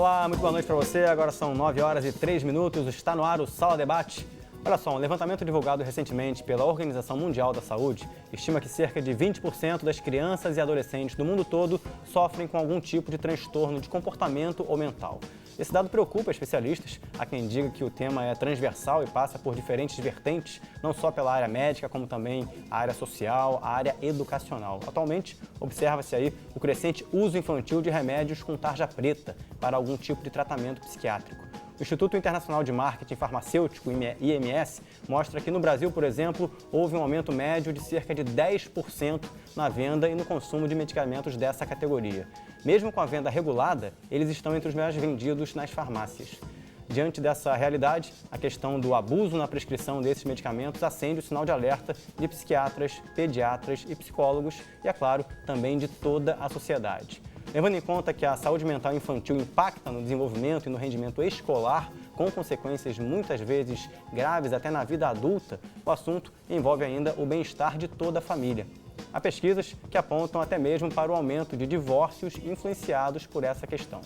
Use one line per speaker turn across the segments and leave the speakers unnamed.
Olá, muito boa noite para você. Agora são 9 horas e 3 minutos. Está no ar o Sala Debate. Olha só, um levantamento divulgado recentemente pela Organização Mundial da Saúde estima que cerca de 20% das crianças e adolescentes do mundo todo sofrem com algum tipo de transtorno de comportamento ou mental. Esse dado preocupa especialistas, há quem diga que o tema é transversal e passa por diferentes vertentes, não só pela área médica, como também a área social, a área educacional. Atualmente, observa-se aí o crescente uso infantil de remédios com tarja preta para algum tipo de tratamento psiquiátrico. O Instituto Internacional de Marketing Farmacêutico, IMS, mostra que no Brasil, por exemplo, houve um aumento médio de cerca de 10% na venda e no consumo de medicamentos dessa categoria. Mesmo com a venda regulada, eles estão entre os mais vendidos nas farmácias. Diante dessa realidade, a questão do abuso na prescrição desses medicamentos acende o sinal de alerta de psiquiatras, pediatras e psicólogos e, é claro, também de toda a sociedade. Levando em conta que a saúde mental infantil impacta no desenvolvimento e no rendimento escolar, com consequências muitas vezes graves até na vida adulta, o assunto envolve ainda o bem-estar de toda a família. Há pesquisas que apontam até mesmo para o aumento de divórcios influenciados por essa questão.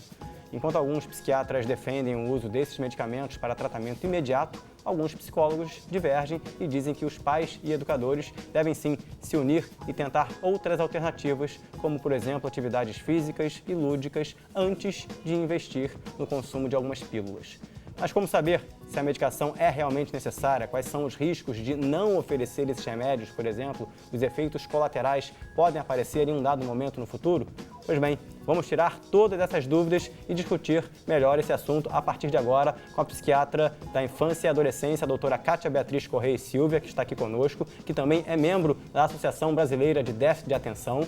Enquanto alguns psiquiatras defendem o uso desses medicamentos para tratamento imediato, alguns psicólogos divergem e dizem que os pais e educadores devem sim se unir e tentar outras alternativas, como por exemplo atividades físicas e lúdicas, antes de investir no consumo de algumas pílulas. Mas como saber se a medicação é realmente necessária? Quais são os riscos de não oferecer esses remédios, por exemplo? Os efeitos colaterais podem aparecer em um dado momento no futuro? Pois bem, vamos tirar todas essas dúvidas e discutir melhor esse assunto a partir de agora com a psiquiatra da infância e adolescência, a doutora Kátia Beatriz Correia e Silvia, que está aqui conosco, que também é membro da Associação Brasileira de Déficit de Atenção,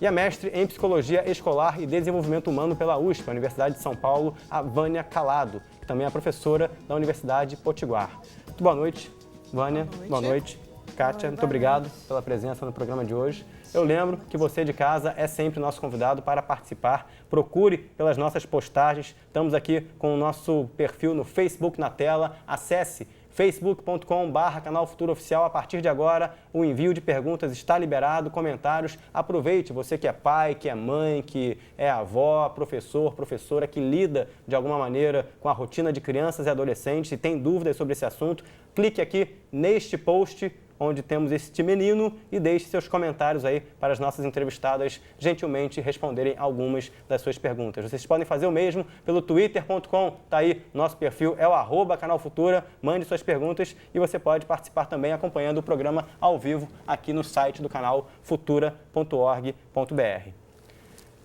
e a mestre em Psicologia Escolar e Desenvolvimento Humano pela USP, a Universidade de São Paulo, a Vânia Calado, que também é professora da Universidade Potiguar. Muito boa noite, Vânia. Boa noite. Kátia, muito obrigado pela presença no programa de hoje. Eu lembro que você de casa é sempre nosso convidado para participar. Procure pelas nossas postagens. Estamos aqui com o nosso perfil no Facebook na tela. Acesse facebook.com/canal Futuro Oficial. A partir de agora, o envio de perguntas está liberado, comentários. Aproveite, você que é pai, que é mãe, que é avó, professor, professora, que lida de alguma maneira com a rotina de crianças e adolescentes e tem dúvidas sobre esse assunto, clique aqui neste post onde temos este menino e deixe seus comentários aí para as nossas entrevistadas gentilmente responderem algumas das suas perguntas. Vocês podem fazer o mesmo pelo twitter.com, tá aí, nosso perfil é o @Canal Futura, mande suas perguntas e você pode participar também acompanhando o programa ao vivo aqui no site do canal futura.org.br.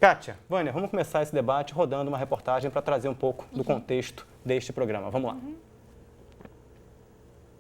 Kátia, Vânia, vamos começar esse debate rodando uma reportagem para trazer um pouco do contexto deste programa. Vamos lá.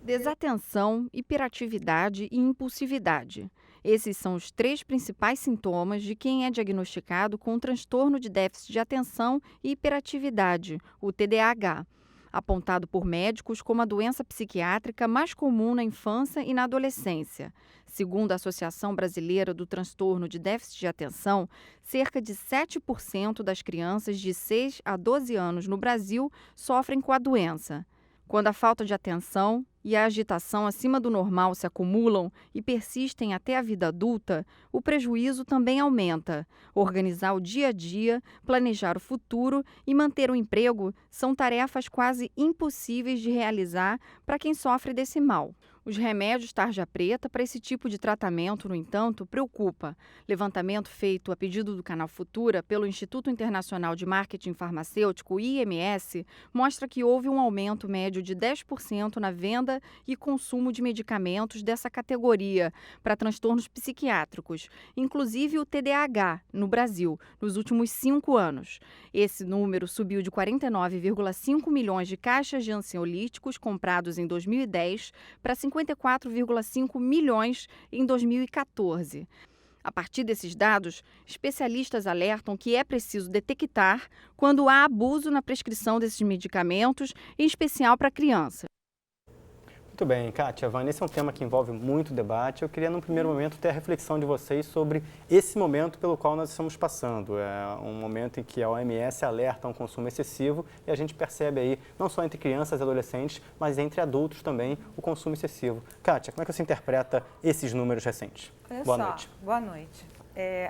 Desatenção, hiperatividade e impulsividade. Esses são os 3 principais sintomas de quem é diagnosticado com transtorno de déficit de atenção e hiperatividade, o TDAH, apontado por médicos como a doença psiquiátrica mais comum na infância e na adolescência. Segundo a Associação Brasileira do Transtorno de Déficit de Atenção, cerca de 7% das crianças de 6 a 12 anos no Brasil sofrem com a doença. Quando a falta de atenção e a agitação acima do normal se acumulam e persistem até a vida adulta, o prejuízo também aumenta. Organizar o dia a dia, planejar o futuro e manter o emprego são tarefas quase impossíveis de realizar para quem sofre desse mal. Os remédios tarja preta para esse tipo de tratamento, no entanto, preocupa. Levantamento feito a pedido do Canal Futura pelo Instituto Internacional de Marketing Farmacêutico, IMS, mostra que houve um aumento médio de 10% na venda e consumo de medicamentos dessa categoria para transtornos psiquiátricos, inclusive o TDAH, no Brasil, nos últimos 5 anos. Esse número subiu de 49,5 milhões de caixas de ansiolíticos comprados em 2010 para 54,5 milhões em 2014. A partir desses dados, especialistas alertam que é preciso detectar quando há abuso na prescrição desses medicamentos, em especial para crianças.
Muito bem, Kátia, Vânia, esse é um tema que envolve muito debate. Eu queria, num primeiro momento, ter a reflexão de vocês sobre esse momento pelo qual nós estamos passando. É um momento em que a OMS alerta um consumo excessivo e a gente percebe aí, não só entre crianças e adolescentes, mas entre adultos também, o consumo excessivo. Kátia, como é que você interpreta esses números recentes?
Olha
Boa
só,
noite.
Boa noite.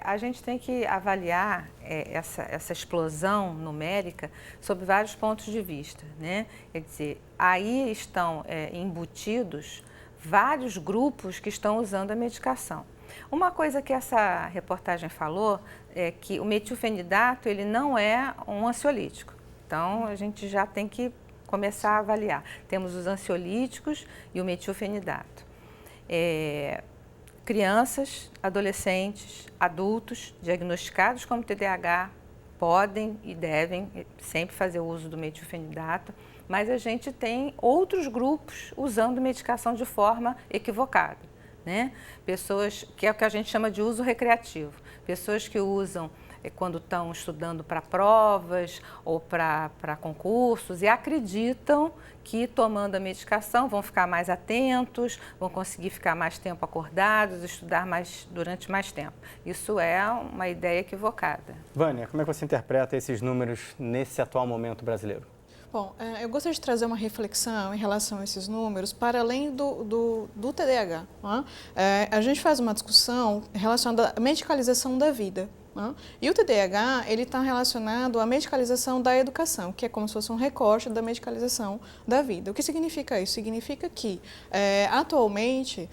A gente tem que avaliar essa explosão numérica sob vários pontos de vista, né? Quer dizer, aí estão embutidos vários grupos que estão usando a medicação. Uma coisa que essa reportagem falou é que o metilfenidato ele não é um ansiolítico. Então, a gente já tem que começar a avaliar. Temos os ansiolíticos e o metilfenidato. Crianças, adolescentes, adultos diagnosticados como TDAH podem e devem sempre fazer o uso do metilfenidato, mas a gente tem outros grupos usando medicação de forma equivocada, né? Pessoas, que é o que a gente chama de uso recreativo, pessoas que usam quando estão estudando para provas ou para concursos e acreditam que tomando a medicação vão ficar mais atentos, vão conseguir ficar mais tempo acordados, estudar durante mais tempo. Isso é uma ideia equivocada.
Vânia, como é que você interpreta esses números nesse atual momento brasileiro?
Bom, eu gostaria de trazer uma reflexão em relação a esses números para além do TDAH. A gente faz uma discussão relacionada à medicalização da vida. E o TDAH, ele está relacionado à medicalização da educação, que é como se fosse um recorte da medicalização da vida. O que significa isso? Significa que, atualmente,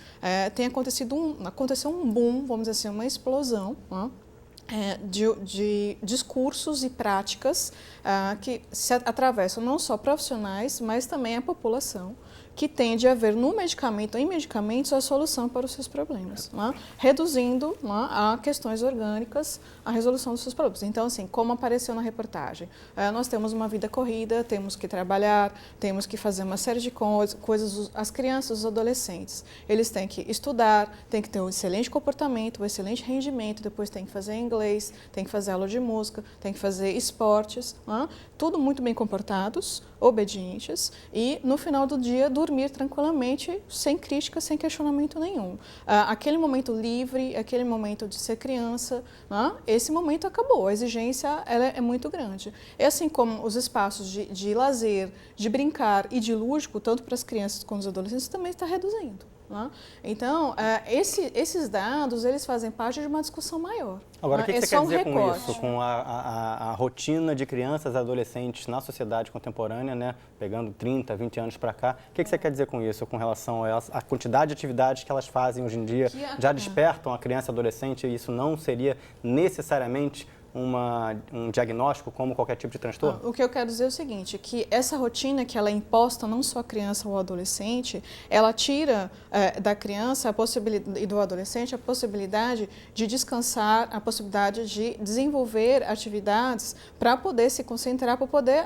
aconteceu um boom, vamos dizer assim, uma explosão, de discursos e práticas que se atravessam não só profissionais, mas também a população, que tende a ver no medicamento, em medicamentos, a solução para os seus problemas, reduzindo a questões orgânicas a resolução dos seus problemas. Então, assim, como apareceu na reportagem, nós temos uma vida corrida, temos que trabalhar, temos que fazer uma série de coisas, as crianças, os adolescentes, eles têm que estudar, têm que ter um excelente comportamento, um excelente rendimento, depois têm que fazer inglês, têm que fazer aula de música, têm que fazer esportes, tudo muito bem comportados, obedientes e, no final do dia, dormir tranquilamente, sem crítica, sem questionamento nenhum. Aquele momento livre, aquele momento de ser criança, esse momento acabou, a exigência ela é muito grande. E assim como os espaços de lazer, de brincar e de lúdico, tanto para as crianças como os adolescentes, também está reduzindo. Então, esses dados, eles fazem parte de uma discussão maior.
Agora, o que você quer dizer com isso? Com a rotina de crianças e adolescentes na sociedade contemporânea, né? Pegando 30, 20 anos para cá. O que você quer dizer com isso, com relação à quantidade de atividades que elas fazem hoje em dia? Já despertam a criança e adolescente e isso não seria necessariamente um diagnóstico como qualquer tipo de transtorno?
O que eu quero dizer é o seguinte, que essa rotina que ela é imposta não só à criança ou ao adolescente, ela tira da criança e do adolescente a possibilidade de descansar, a possibilidade de desenvolver atividades para poder se concentrar, para poder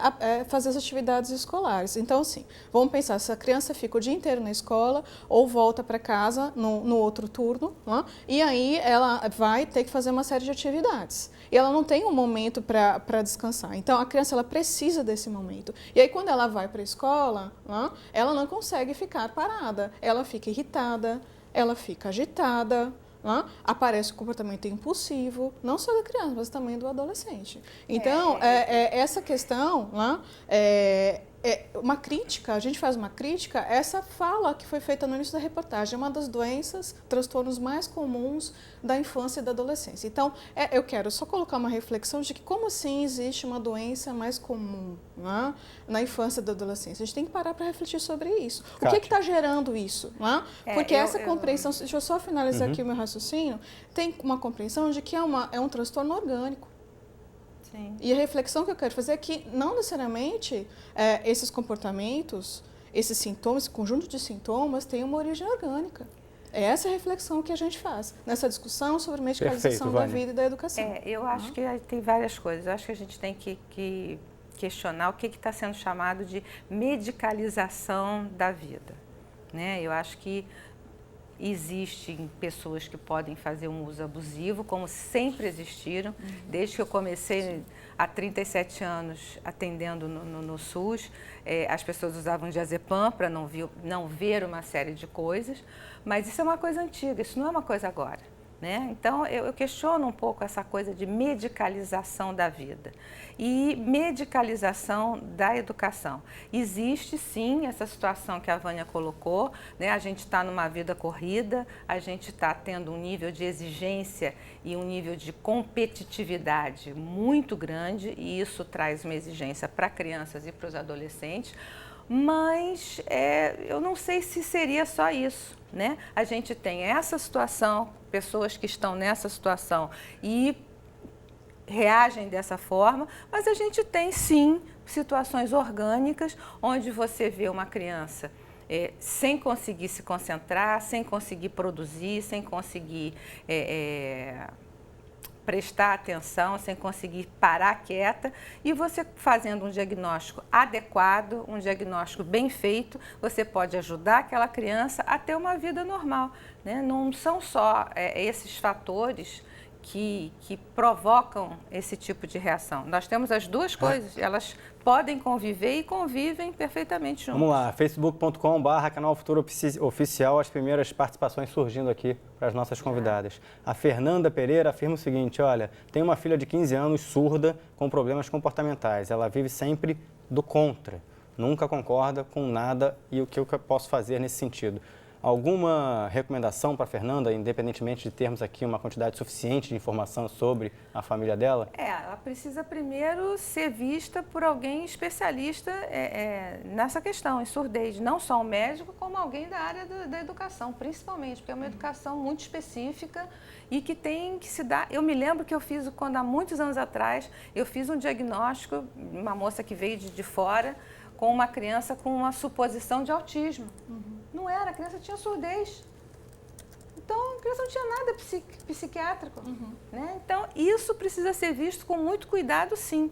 fazer as atividades escolares. Então, assim, vamos pensar, se a criança fica o dia inteiro na escola ou volta para casa no outro turno, e aí ela vai ter que fazer uma série de atividades. E ela não tem um momento para descansar. Então, a criança ela precisa desse momento. E aí, quando ela vai para a escola, ela não consegue ficar parada. Ela fica irritada, ela fica agitada, aparece o comportamento impulsivo, não só da criança, mas também do adolescente. Então, essa questão uma crítica, a gente faz uma crítica a essa fala que foi feita no início da reportagem, é uma das doenças, transtornos mais comuns da infância e da adolescência. Então, eu quero só colocar uma reflexão de que como assim existe uma doença mais comum na infância e da adolescência. A gente tem que parar para refletir sobre isso. O que está gerando isso? Porque essa compreensão, deixa eu só finalizar aqui o meu raciocínio, tem uma compreensão de que é um transtorno orgânico. Sim. E a reflexão que eu quero fazer é que não necessariamente esses comportamentos, esses sintomas, esse conjunto de sintomas tem uma origem orgânica. É essa a reflexão que a gente faz nessa discussão sobre medicalização da vida e da educação.
Eu acho que tem várias coisas. Eu acho que a gente tem que questionar o que está sendo chamado de medicalização da vida, né? Eu acho que existem pessoas que podem fazer um uso abusivo, como sempre existiram, desde que eu comecei há 37 anos atendendo no SUS. As pessoas usavam diazepam para não ver uma série de coisas, mas isso é uma coisa antiga, isso não é uma coisa agora. né? Então, eu questiono um pouco essa coisa de medicalização da vida e medicalização da educação. Existe, sim, essa situação que a Vânia colocou, né? A gente está numa vida corrida, a gente está tendo um nível de exigência e um nível de competitividade muito grande, e isso traz uma exigência para crianças e para os adolescentes, mas eu não sei se seria só isso, né? A gente tem essa situação, pessoas que estão nessa situação e reagem dessa forma, mas a gente tem sim situações orgânicas onde você vê uma criança sem conseguir se concentrar, sem conseguir produzir, sem conseguir prestar atenção, sem conseguir parar quieta, e você fazendo um diagnóstico adequado, um diagnóstico bem feito, você pode ajudar aquela criança a ter uma vida normal, né? Não são só esses fatores que provocam esse tipo de reação. Nós temos as duas coisas, elas podem conviver e convivem perfeitamente juntas.
Vamos lá, facebook.com/canal Futuro Oficial, as primeiras participações surgindo aqui para as nossas convidadas. A Fernanda Pereira afirma o seguinte: olha, tem uma filha de 15 anos surda com problemas comportamentais. Ela vive sempre do contra, nunca concorda com nada, e o que eu posso fazer nesse sentido? Alguma recomendação para a Fernanda, independentemente de termos aqui uma quantidade suficiente de informação sobre a família dela?
Ela precisa primeiro ser vista por alguém especialista nessa questão, em surdez. Não só um médico, como alguém da área da educação, principalmente, porque é uma educação muito específica e que tem que se dar. Eu me lembro que eu fiz, há muitos anos atrás, eu fiz um diagnóstico, uma moça que veio de fora, com uma criança com uma suposição de autismo. Não era, a criança tinha surdez. Então, a criança não tinha nada psiquiátrico. Né? Então, isso precisa ser visto com muito cuidado, sim.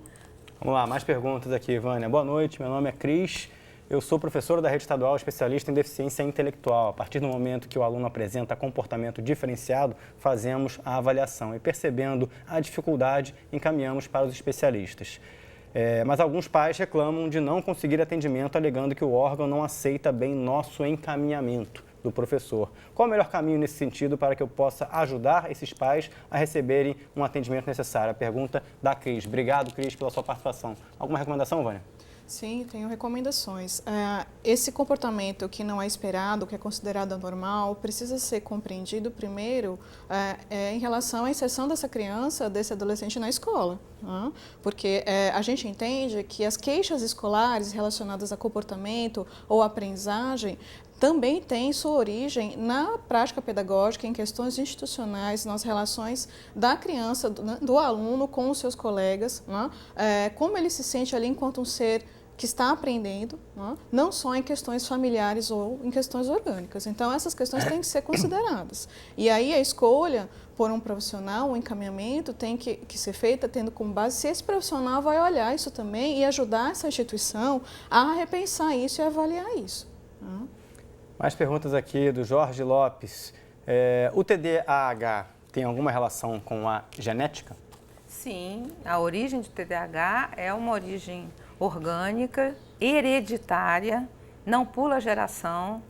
Vamos lá, mais perguntas aqui, Vânia. Boa noite, meu nome é Cris. Eu sou professora da rede estadual especialista em deficiência intelectual. A partir do momento que o aluno apresenta comportamento diferenciado, fazemos a avaliação e, percebendo a dificuldade, encaminhamos para os especialistas. Mas alguns pais reclamam de não conseguir atendimento, alegando que o órgão não aceita bem nosso encaminhamento do professor. Qual o melhor caminho nesse sentido para que eu possa ajudar esses pais a receberem um atendimento necessário? A pergunta da Cris. Obrigado, Cris, pela sua participação. Alguma recomendação, Vânia?
Sim, tenho recomendações. Esse comportamento que não é esperado, que é considerado anormal, precisa ser compreendido primeiro em relação à inserção dessa criança, desse adolescente na escola. Porque a gente entende que as queixas escolares relacionadas a comportamento ou aprendizagem também têm sua origem na prática pedagógica, em questões institucionais, nas relações da criança, do aluno com os seus colegas, como ele se sente ali enquanto um ser que está aprendendo, não só em questões familiares ou em questões orgânicas. Então, essas questões têm que ser consideradas. E aí a escolha por um profissional, um encaminhamento tem que ser feita tendo como base se esse profissional vai olhar isso também e ajudar essa instituição a repensar isso e avaliar isso.
Mais perguntas aqui do Jorge Lopes. O TDAH tem alguma relação com a genética?
Sim, a origem do TDAH é uma origem orgânica, hereditária, não pula geração,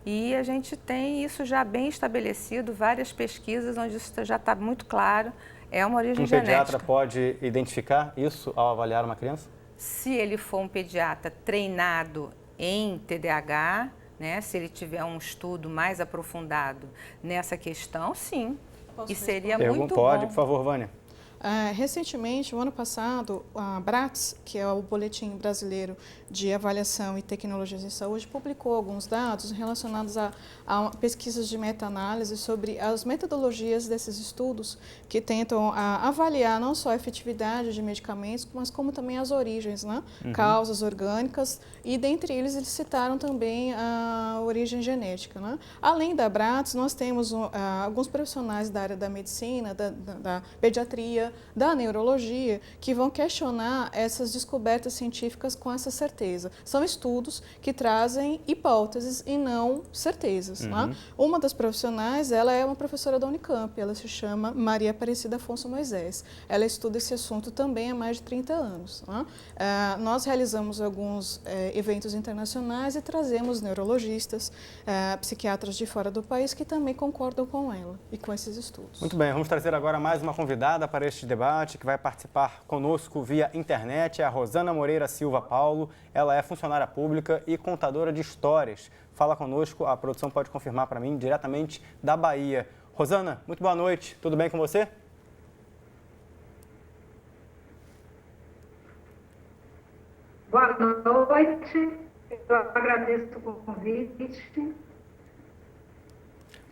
e a gente tem isso já bem estabelecido, várias pesquisas onde isso já está muito claro, é uma origem genética.
Um pediatra pode identificar isso ao avaliar uma criança?
Se ele for um pediatra treinado em TDAH, né, se ele tiver um estudo mais aprofundado nessa questão, sim, e seria muito bom.
Pode, por favor, Vânia.
Recentemente, o ano passado, a BRATS, que é o Boletim Brasileiro de Avaliação e Tecnologias em Saúde, publicou alguns dados relacionados a pesquisas de meta-análise sobre as metodologias desses estudos que tentam avaliar não só a efetividade de medicamentos, mas como também as origens, né? Causas orgânicas, e dentre eles citaram também a origem genética. Né? Além da BRATS, nós temos alguns profissionais da área da medicina, da pediatria, área da neurologia que vão questionar essas descobertas científicas com essa certeza. São estudos que trazem hipóteses e não certezas. Né? Uma das profissionais, ela é uma professora da Unicamp, ela se chama Maria Aparecida Afonso Moisés. Ela estuda esse assunto também há mais de 30 anos. Né? Nós realizamos alguns eventos internacionais e trazemos neurologistas, psiquiatras de fora do país que também concordam com ela e com esses estudos.
Muito bem, vamos trazer agora mais uma convidada para este debate que vai participar conosco via internet, é a Rosana Moreira Silva Paulo. Ela é funcionária pública e contadora de histórias. Fala conosco, a produção pode confirmar para mim, diretamente da Bahia. Rosana, muito boa noite, tudo bem com você?
Boa noite, eu agradeço o convite.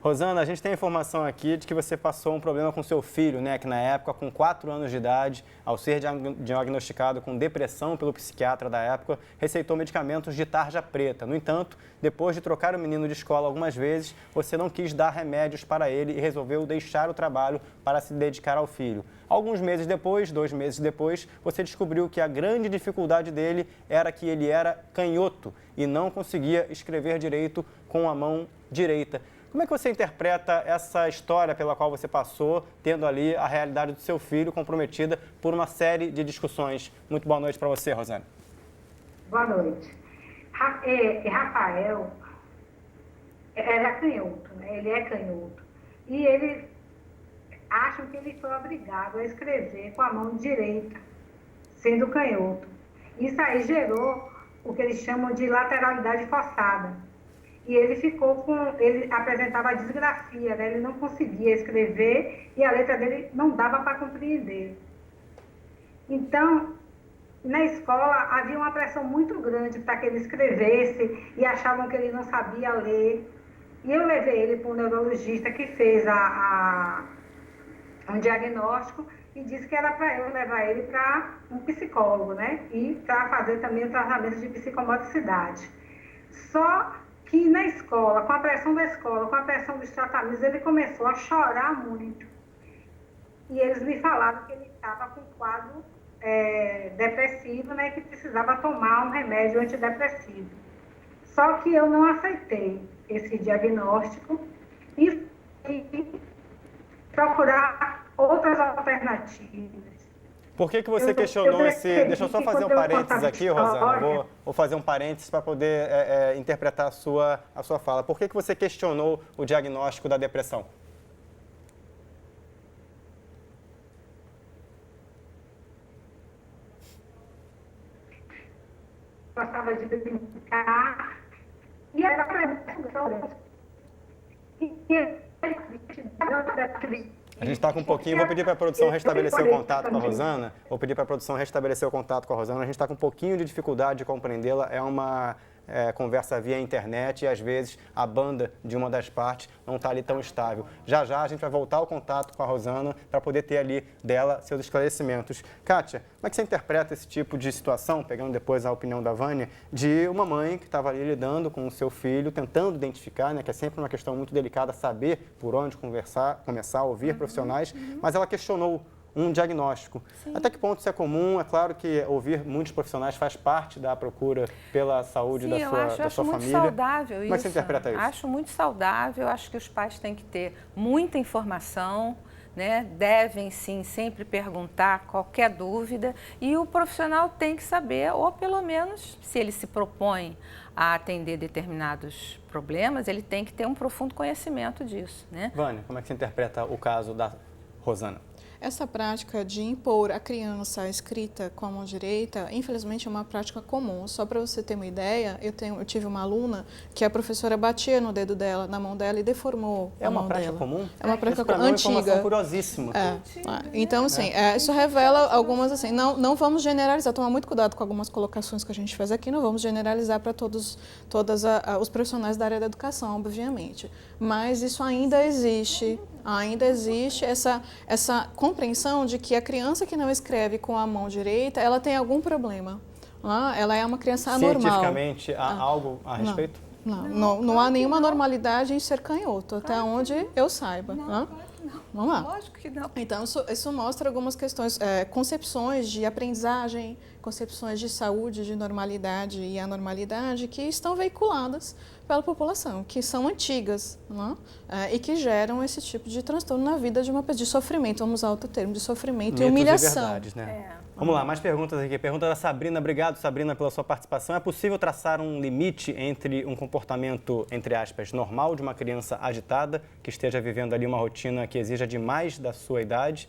Rosana, a gente tem informação aqui de que você passou um problema com seu filho, né? Que na época, com 4 anos de idade, ao ser diagnosticado com depressão pelo psiquiatra da época, receitou medicamentos de tarja preta. No entanto, depois de trocar o menino de escola algumas vezes, você não quis dar remédios para ele e resolveu deixar o trabalho para se dedicar ao filho. Alguns meses depois, 2 meses depois, você descobriu que a grande dificuldade dele era que ele era canhoto e não conseguia escrever direito com a mão direita. Como é que você interpreta essa história pela qual você passou, tendo ali a realidade do seu filho comprometida por uma série de discussões? Muito boa noite para você, Rosana.
Boa noite. Rafael era canhoto, né? Ele é canhoto. E eles acham que ele foi obrigado a escrever com a mão direita, sendo canhoto. Isso aí gerou o que eles chamam de lateralidade forçada. E ele apresentava disgrafia, né? Ele não conseguia escrever e a letra dele não dava para compreender. Então, na escola havia uma pressão muito grande para que ele escrevesse e achavam que ele não sabia ler. E eu levei ele para um neurologista que fez um diagnóstico e disse que era para eu levar ele para um psicólogo, né? E para fazer também o tratamento de psicomotricidade. Só que na escola, com a pressão da escola, com a pressão dos tratamentos, ele começou a chorar muito. E eles me falaram que ele estava com um quadro depressivo, né, que precisava tomar um remédio antidepressivo. Só que eu não aceitei esse diagnóstico e fui procurar outras alternativas.
Por que você questionou esse... Deixa eu só fazer um parênteses aqui, Rosana. Vou fazer um parênteses para poder interpretar a sua fala. Por que você questionou o diagnóstico da depressão?
Gostava de brincar e era para mim.
A gente está com um pouquinho, vou pedir para a produção restabelecer o contato com a Rosana. A gente está com um pouquinho de dificuldade de compreendê-la. É uma conversa via internet e às vezes a banda de uma das partes não está ali tão estável. Já a gente vai voltar ao contato com a Rosana para poder ter ali dela seus esclarecimentos. Kátia, como é que você interpreta esse tipo de situação, pegando depois a opinião da Vânia, de uma mãe que estava ali lidando com o seu filho, tentando identificar, né, que é sempre uma questão muito delicada, saber por onde começar a ouvir profissionais, mas ela questionou um diagnóstico. Sim. Até que ponto isso é comum? É claro que ouvir muitos profissionais faz parte da procura pela saúde da sua família.
Eu acho muito saudável isso.
Como é que você interpreta isso?
Acho muito saudável, acho que os pais têm que ter muita informação, né? Devem sim sempre perguntar qualquer dúvida e o profissional tem que saber, ou pelo menos, se ele se propõe a atender determinados problemas, ele tem que ter um profundo conhecimento disso, né?
Vânia, como é que você interpreta o caso da Rosana?
Essa prática de impor a criança a escrita com a mão direita, infelizmente é uma prática comum. Só para você ter uma ideia, eu tive uma aluna que a professora batia no dedo dela, na mão dela e deformou a mão dela. É uma prática
comum?
É uma prática antiga.
É uma informação curiosíssima.
Então, assim, isso revela algumas, assim, não vamos generalizar, tomar muito cuidado com algumas colocações que a gente faz aqui, não vamos generalizar para todos os profissionais da área da educação, obviamente. Mas isso ainda existe essa compreensão de que a criança que não escreve com a mão direita, ela tem algum problema. ela é uma criança anormal.
Cientificamente, há algo a respeito?
Não há nenhuma normalidade em ser canhoto, até onde eu saiba. Vamos lá.
Lógico que não.
Então, isso mostra algumas questões, concepções de aprendizagem, concepções de saúde, de normalidade e anormalidade que estão veiculadas pela população, que são antigas, e que geram esse tipo de transtorno na vida de uma pessoa, de sofrimento, vamos usar outro termo, de sofrimento e humilhação.
Verdades, né? Vamos lá, mais perguntas aqui. Pergunta da Sabrina. Obrigado, Sabrina, pela sua participação. É possível traçar um limite entre um comportamento, entre aspas, normal de uma criança agitada, que esteja vivendo ali uma rotina que exija demais da sua idade,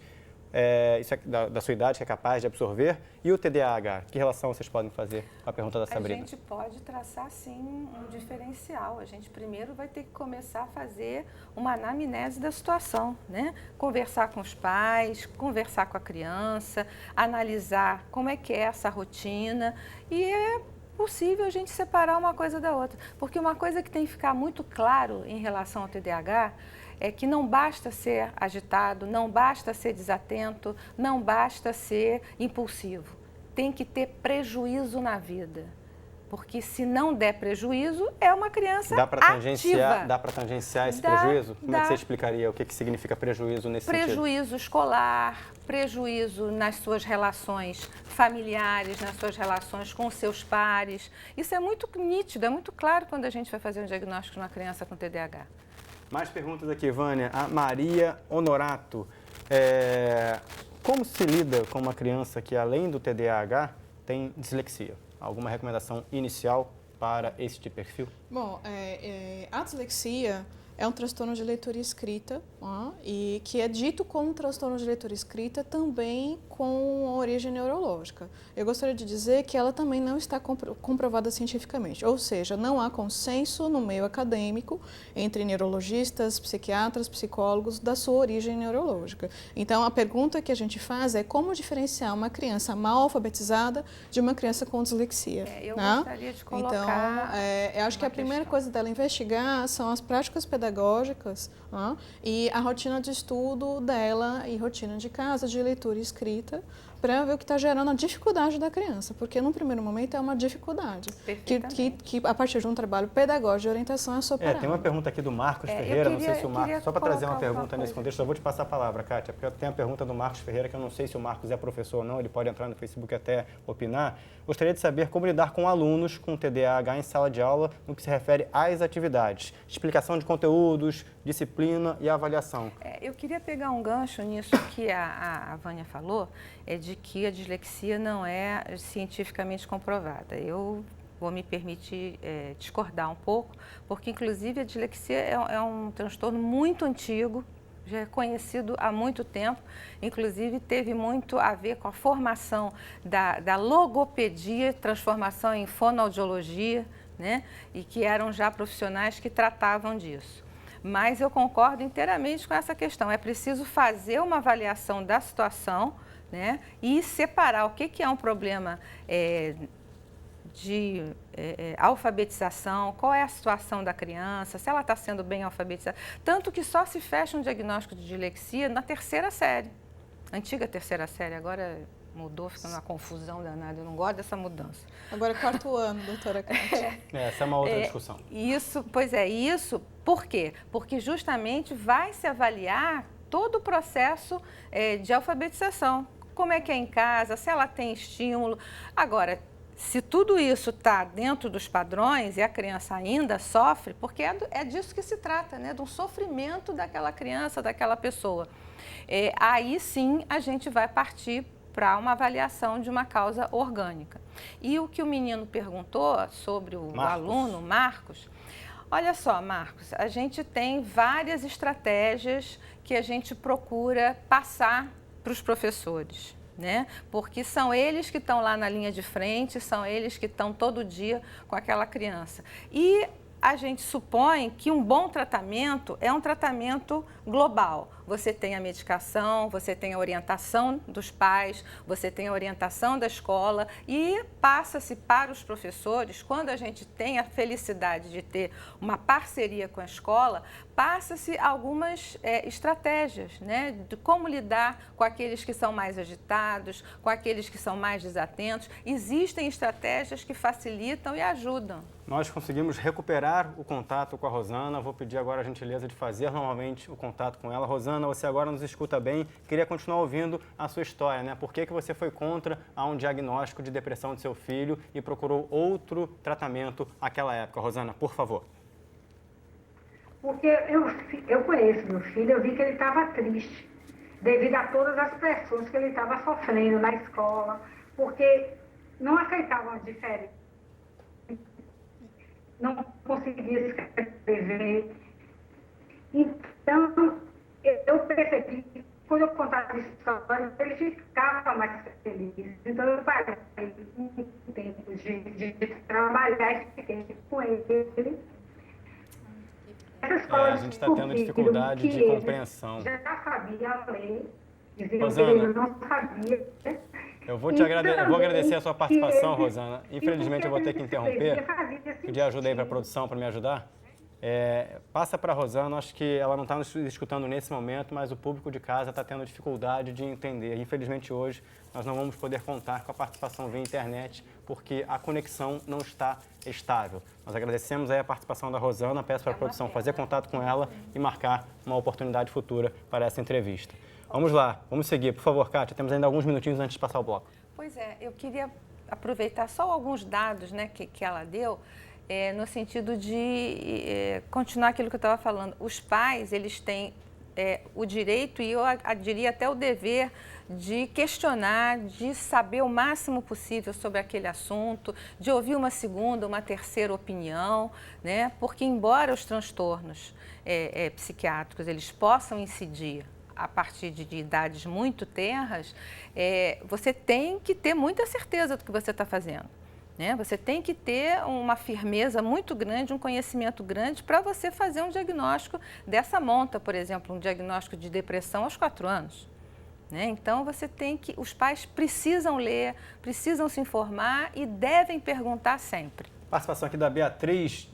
da sua idade, que é capaz de absorver, e o TDAH? Que relação vocês podem fazer com a pergunta da Sabrina?
A gente pode traçar, sim, um diferencial. A gente primeiro vai ter que começar a fazer uma anamnese da situação, né? Conversar com os pais, conversar com a criança, analisar como é que é essa rotina e é possível a gente separar uma coisa da outra. Porque uma coisa que tem que ficar muito claro em relação ao TDAH é que não basta ser agitado, não basta ser desatento, não basta ser impulsivo. Tem que ter prejuízo na vida. Porque se não der prejuízo, é uma criança ativa.
Dá para tangenciar esse prejuízo? Como é que você explicaria o que significa prejuízo nesse sentido?
Prejuízo escolar, prejuízo nas suas relações familiares, nas suas relações com seus pares. Isso é muito nítido, é muito claro quando a gente vai fazer um diagnóstico de uma criança com TDAH.
Mais perguntas aqui, Vânia. A Maria Honorato. Como se lida com uma criança que, além do TDAH, tem dislexia? Alguma recomendação inicial para este perfil?
Bom, a dislexia é um transtorno de leitura e escrita, e que é dito como um transtorno de leitura e escrita também com origem neurológica. Eu gostaria de dizer que ela também não está comprovada cientificamente, ou seja, não há consenso no meio acadêmico entre neurologistas, psiquiatras, psicólogos da sua origem neurológica. Então, a pergunta que a gente faz é como diferenciar uma criança mal alfabetizada de uma criança com dislexia.
Eu gostaria de colocar...
Então, eu acho que a primeira coisa dela investigar são as práticas pedagógicas e a rotina de estudo dela e rotina de casa, de leitura e escrita, para ver o que está gerando a dificuldade da criança, porque num primeiro momento é uma dificuldade que a partir de um trabalho pedagógico de orientação é superada.
Tem uma pergunta aqui do Marcos Ferreira, não sei se o Marcos... Só para trazer uma pergunta nesse contexto, eu vou te passar a palavra, Kátia, porque tem a pergunta do Marcos Ferreira, que eu não sei se o Marcos é professor ou não, ele pode entrar no Facebook até opinar. Gostaria de saber como lidar com alunos com TDAH em sala de aula no que se refere às atividades, explicação de conteúdos, disciplina e avaliação.
Eu queria pegar um gancho nisso que a Vânia falou, de que a dislexia não é cientificamente comprovada. Eu vou me permitir discordar um pouco, porque inclusive a dislexia é um transtorno muito antigo, já é conhecido há muito tempo, inclusive teve muito a ver com a formação da logopedia, transformação em fonoaudiologia, né? E que eram já profissionais que tratavam disso. Mas eu concordo inteiramente com essa questão, é preciso fazer uma avaliação da situação, né? E separar o que é um problema de alfabetização, qual é a situação da criança, se ela está sendo bem alfabetizada. Tanto que só se fecha um diagnóstico de dislexia na terceira série. Antiga terceira série, agora mudou, fica uma confusão danada, eu não gosto dessa mudança.
Agora é 4º ano, doutora Kátia.
Essa é uma outra discussão.
Isso, por quê? Porque justamente vai se avaliar todo o processo de alfabetização. Como é que é em casa, se ela tem estímulo. Agora, se tudo isso está dentro dos padrões e a criança ainda sofre, porque é disso que se trata, né? De um sofrimento daquela criança, daquela pessoa. Aí sim a gente vai partir para uma avaliação de uma causa orgânica. E o que o menino perguntou sobre o aluno, Marcos, olha só, Marcos, a gente tem várias estratégias que a gente procura passar para os professores, né? Porque são eles que estão lá na linha de frente, são eles que estão todo dia com aquela criança. E a gente supõe que um bom tratamento é um tratamento global. Você tem a medicação, você tem a orientação dos pais, você tem a orientação da escola e passa-se para os professores, quando a gente tem a felicidade de ter uma parceria com a escola, passa-se algumas estratégias, né, de como lidar com aqueles que são mais agitados, com aqueles que são mais desatentos. Existem estratégias que facilitam e ajudam.
Nós conseguimos recuperar o contato com a Rosana. Vou pedir agora a gentileza de fazer novamente o contato com ela. Rosana, você agora nos escuta bem. Queria continuar ouvindo a sua história, né? Por que você foi contra um diagnóstico de depressão de seu filho e procurou outro tratamento naquela época? Rosana, por favor.
Porque eu conheço meu filho, eu vi que ele estava triste, devido a todas as pressões que ele estava sofrendo na escola, porque não aceitavam a diferença, não conseguia escrever. Então, eu percebi que quando eu contava história, ele ficava mais feliz. Então, eu parei um tempo de trabalhar e fiquei com ele.
A gente está tendo dificuldade de compreensão.
Já sabia ler, dizia
Rosana,
que ele não sabia.
Eu vou agradecer a sua participação, Rosana. Infelizmente, eu vou ter que interromper. Pedir ajuda aí para a produção para me ajudar. Passa para a Rosana, acho que ela não está nos escutando nesse momento, mas o público de casa está tendo dificuldade de entender. Infelizmente, hoje, nós não vamos poder contar com a participação via internet, porque a conexão não está estável. Nós agradecemos aí a participação da Rosana, peço para a produção fazer contato com ela e marcar uma oportunidade futura para essa entrevista. Vamos lá, vamos seguir. Por favor, Kátia, temos ainda alguns minutinhos antes de passar o bloco.
Pois é, eu queria aproveitar só alguns dados, né, que ela deu, no sentido de continuar aquilo que eu estava falando. Os pais, eles têm o direito e eu diria até o dever de questionar, de saber o máximo possível sobre aquele assunto, de ouvir uma segunda, uma terceira opinião, né? Porque embora os transtornos psiquiátricos eles possam incidir a partir de idades muito tenras, você tem que ter muita certeza do que você está fazendo. Né? Você tem que ter uma firmeza muito grande, um conhecimento grande para você fazer um diagnóstico dessa monta, por exemplo, um diagnóstico de depressão aos 4 anos. Né? Então, os pais precisam ler, precisam se informar e devem perguntar sempre.
Participação aqui da Beatriz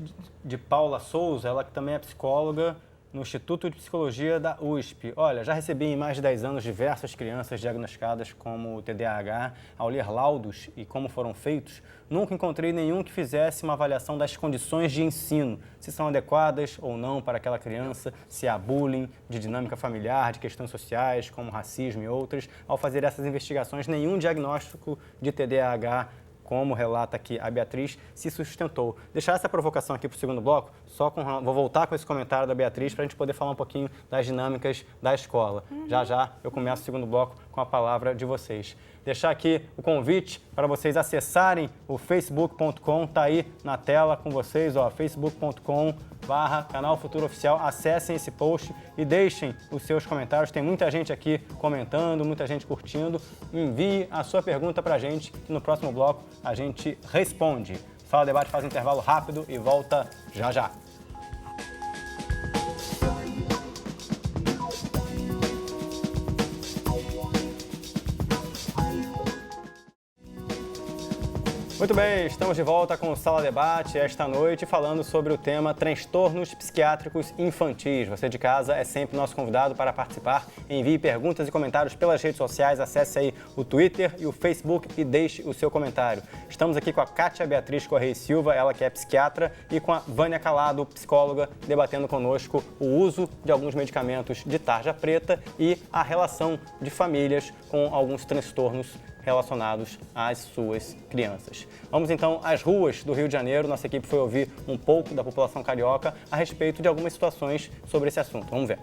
de Paula Souza, ela que também é psicóloga no Instituto de Psicologia da USP. Olha, já recebi em mais de 10 anos diversas crianças diagnosticadas como TDAH. Ao ler laudos e como foram feitos, nunca encontrei nenhum que fizesse uma avaliação das condições de ensino, se são adequadas ou não para aquela criança, se há bullying, de dinâmica familiar, de questões sociais, como racismo e outras. Ao fazer essas investigações, nenhum diagnóstico de TDAH, como relata aqui a Beatriz, se sustentou. Deixar essa provocação aqui para o segundo bloco, vou voltar com esse comentário da Beatriz para a gente poder falar um pouquinho das dinâmicas da escola. Já eu começo o segundo bloco com a palavra de vocês. Deixar aqui o convite para vocês acessarem o facebook.com, está aí na tela com vocês, facebook.com/canal Futuro Oficial. Acessem esse post e deixem os seus comentários. Tem muita gente aqui comentando, muita gente curtindo. Envie a sua pergunta para a gente, que no próximo bloco a gente responde. Sala Debate faz um intervalo rápido e volta já. Muito bem, estamos de volta com o Sala Debate esta noite falando sobre o tema transtornos psiquiátricos infantis. Você de casa é sempre nosso convidado para participar. Envie perguntas e comentários pelas redes sociais, acesse aí o Twitter e o Facebook e deixe o seu comentário. Estamos aqui com a Kátia Beatriz Correia Silva, ela que é psiquiatra, e com a Vânia Calado, psicóloga, debatendo conosco o uso de alguns medicamentos de tarja preta e a relação de famílias com alguns transtornos relacionados às suas crianças. Vamos então às ruas do Rio de Janeiro. Nossa equipe foi ouvir um pouco da população carioca a respeito de algumas situações sobre esse assunto. Vamos ver.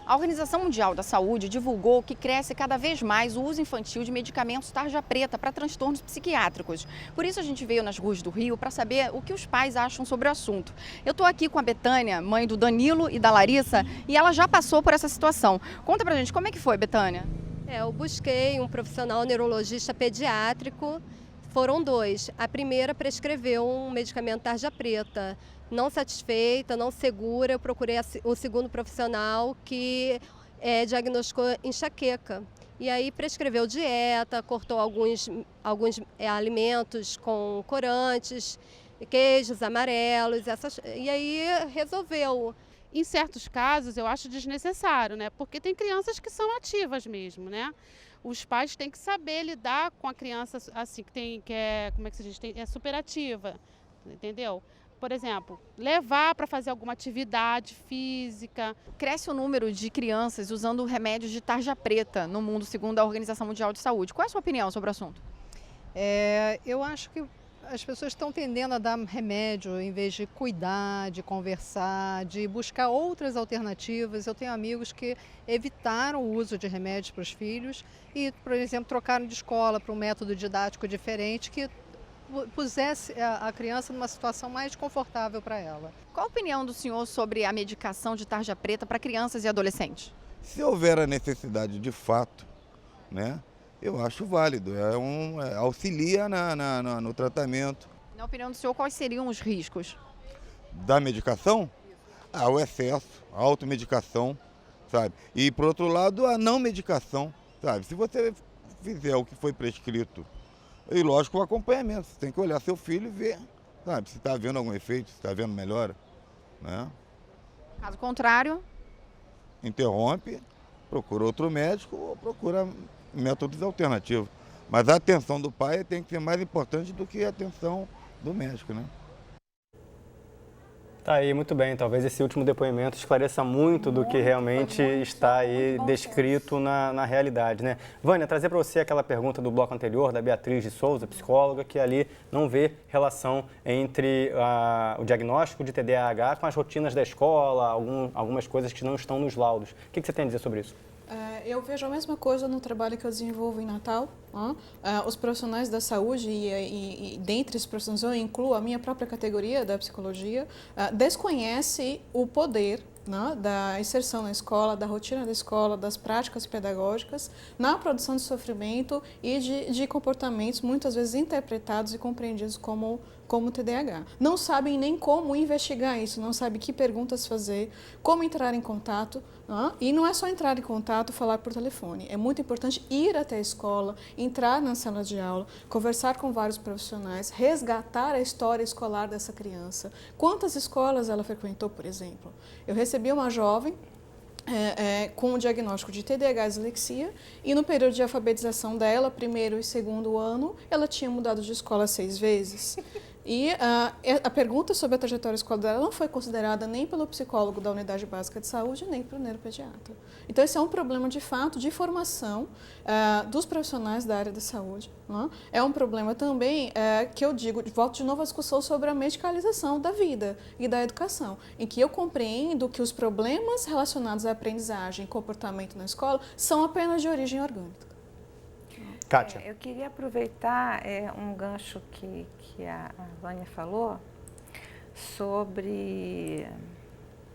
A Organização Mundial da Saúde divulgou que cresce cada vez mais o uso infantil de medicamentos tarja preta para transtornos psiquiátricos. Por isso a gente veio nas ruas do Rio para saber o que os pais acham sobre o assunto. Eu estou aqui com a Betânia, mãe do Danilo e da Larissa, e ela já passou por essa situação. Conta pra gente, como é que foi, Betânia?
Eu busquei um profissional neurologista pediátrico, Foram 2. A primeira prescreveu um medicamento tarja preta. Não satisfeita, não segura, eu procurei o segundo profissional que diagnosticou enxaqueca. E aí prescreveu dieta, cortou alguns alimentos com corantes, queijos amarelos, e aí resolveu.
Em certos casos, eu acho desnecessário, né? Porque tem crianças que são ativas mesmo, né? Os pais têm que saber lidar com a criança assim, como é que se diz? É superativa, entendeu? Por exemplo, levar para fazer alguma atividade física.
Cresce o número de crianças usando remédios de tarja preta no mundo, segundo a Organização Mundial de Saúde. Qual é a sua opinião sobre o assunto?
Eu acho que as pessoas estão tendendo a dar remédio em vez de cuidar, de conversar, de buscar outras alternativas. Eu tenho amigos que evitaram o uso de remédios para os filhos e, por exemplo, trocaram de escola para um método didático diferente que pusesse a criança numa situação mais confortável para ela.
Qual a opinião do senhor sobre a medicação de tarja preta para crianças e adolescentes?
Se houver a necessidade de fato, né? Eu acho válido, auxilia no tratamento.
Na opinião do senhor, quais seriam os riscos?
Da medicação? O excesso, a automedicação, sabe? E, por outro lado, a não medicação, sabe? Se você fizer o que foi prescrito, e lógico o acompanhamento, você tem que olhar seu filho e ver, sabe? Se está havendo algum efeito, se está havendo melhora, né?
Caso contrário?
Interrompe, procura outro médico ou procura métodos alternativos. Mas a atenção do pai tem que ser mais importante do que a atenção do médico, né?
Tá aí, muito bem. Talvez esse último depoimento esclareça muito do que realmente está aí descrito na realidade, né? Vânia, trazer para você aquela pergunta do bloco anterior, da Beatriz de Souza, psicóloga, que ali não vê relação entre o diagnóstico de TDAH com as rotinas da escola, algumas coisas que não estão nos laudos. O que você tem a dizer sobre isso?
Eu vejo a mesma coisa no trabalho que eu desenvolvo em Natal. Os profissionais da saúde e dentre esses profissionais eu incluo a minha própria categoria da psicologia, desconhece o poder, né, da inserção na escola, da rotina da escola, das práticas pedagógicas na produção de sofrimento e de comportamentos muitas vezes interpretados e compreendidos como TDAH. Não sabem nem como investigar isso, não sabem que perguntas fazer, como entrar em contato. E não é só entrar em contato, falar por telefone. É muito importante ir até a escola, entrar na sala de aula, conversar com vários profissionais, resgatar a história escolar dessa criança. Quantas escolas ela frequentou, por exemplo? Eu recebi uma jovem com o diagnóstico de TDAH e dislexia, e no período de alfabetização dela, primeiro e segundo ano, ela tinha mudado de escola 6 vezes. E a pergunta sobre a trajetória escolar dela não foi considerada nem pelo psicólogo da unidade básica de saúde, nem pelo neuropediatra. Então, esse é um problema, de fato, de formação dos profissionais da área da saúde. Né? É um problema também que eu digo, volto de novo à discussão sobre a medicalização da vida e da educação, em que eu compreendo que os problemas relacionados à aprendizagem e comportamento na escola são apenas de origem orgânica.
Kátia.
Eu queria aproveitar um gancho que a Vânia falou sobre...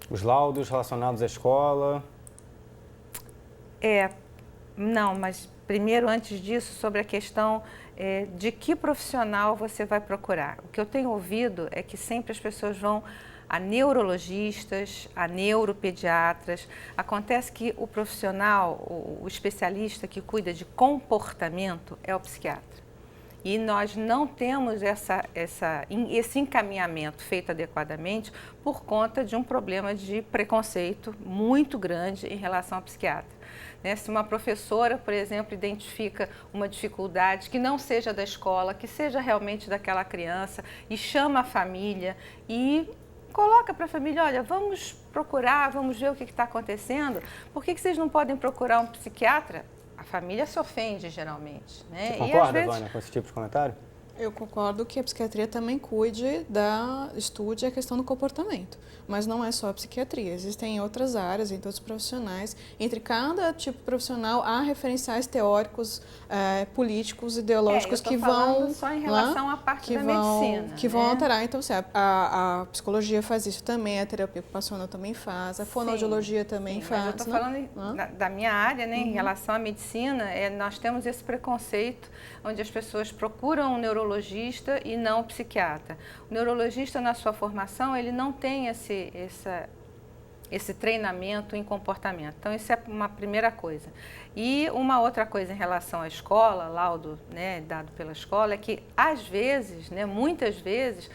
Os laudos relacionados à escola.
Não, mas primeiro, antes disso, sobre a questão de que profissional você vai procurar. O que eu tenho ouvido é que sempre as pessoas vão a neurologistas, a neuropediatras. Acontece que o profissional, o especialista que cuida de comportamento é o psiquiatra. E nós não temos esse encaminhamento feito adequadamente por conta de um problema de preconceito muito grande em relação ao psiquiatra. Se uma professora, por exemplo, identifica uma dificuldade que não seja da escola, que seja realmente daquela criança, e chama a família e coloca para a família, olha, vamos procurar, vamos ver o que está acontecendo. Por que vocês não podem procurar um psiquiatra? A família se ofende, geralmente. Né?
Você concorda, Vânia, com esse tipo de comentário?
Eu concordo que a psiquiatria também estude a questão do comportamento, mas não é só a psiquiatria, existem outras áreas, entre outros profissionais. Entre cada tipo profissional há referenciais teóricos, políticos, ideológicos que vão...
só em relação à parte da medicina.
Que vão alterar. Então, a psicologia faz isso também, a terapia ocupacional também faz, a fonoaudiologia também faz.
Mas eu estou falando da minha área, né, em relação à medicina, nós temos esse preconceito, onde as pessoas procuram um neurologista neurologista e não o psiquiatra. O neurologista, na sua formação, ele não tem esse treinamento em comportamento. Então, isso é uma primeira coisa. E uma outra coisa em relação à escola, laudo, né, dado pela escola, é que às vezes, né, muitas vezes,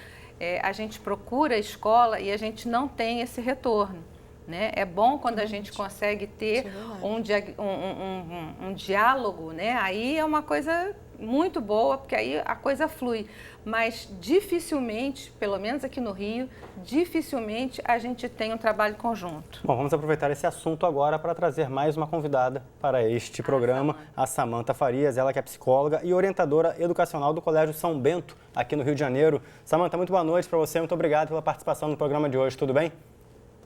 a gente procura a escola e a gente não tem esse retorno. Né? É bom quando a gente consegue ter um diálogo, né? Aí é uma coisa muito boa, porque aí a coisa flui. Mas dificilmente, pelo menos aqui no Rio, dificilmente a gente tem um trabalho conjunto.
Bom, vamos aproveitar esse assunto agora para trazer mais uma convidada para este programa, a Samanta Farias, ela que é psicóloga e orientadora educacional do Colégio São Bento, aqui no Rio de Janeiro. Samanta, muito boa noite para você, muito obrigado pela participação no programa de hoje, tudo bem?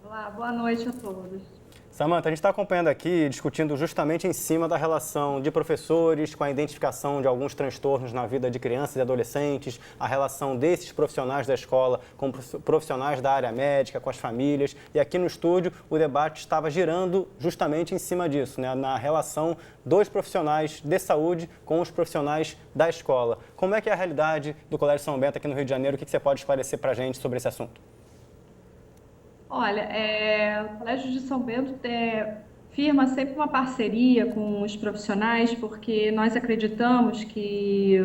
Olá, boa noite a todos.
Samanta, a gente está acompanhando aqui, discutindo justamente em cima da relação de professores com a identificação de alguns transtornos na vida de crianças e adolescentes, a relação desses profissionais da escola com profissionais da área médica, com as famílias. E aqui no estúdio o debate estava girando justamente em cima disso, né? Na relação dos profissionais de saúde com os profissionais da escola. Como é que é a realidade do Colégio São Bento aqui no Rio de Janeiro? O que você pode esclarecer para a gente sobre esse assunto?
Olha, o Colégio de São Bento firma sempre uma parceria com os profissionais, porque nós acreditamos que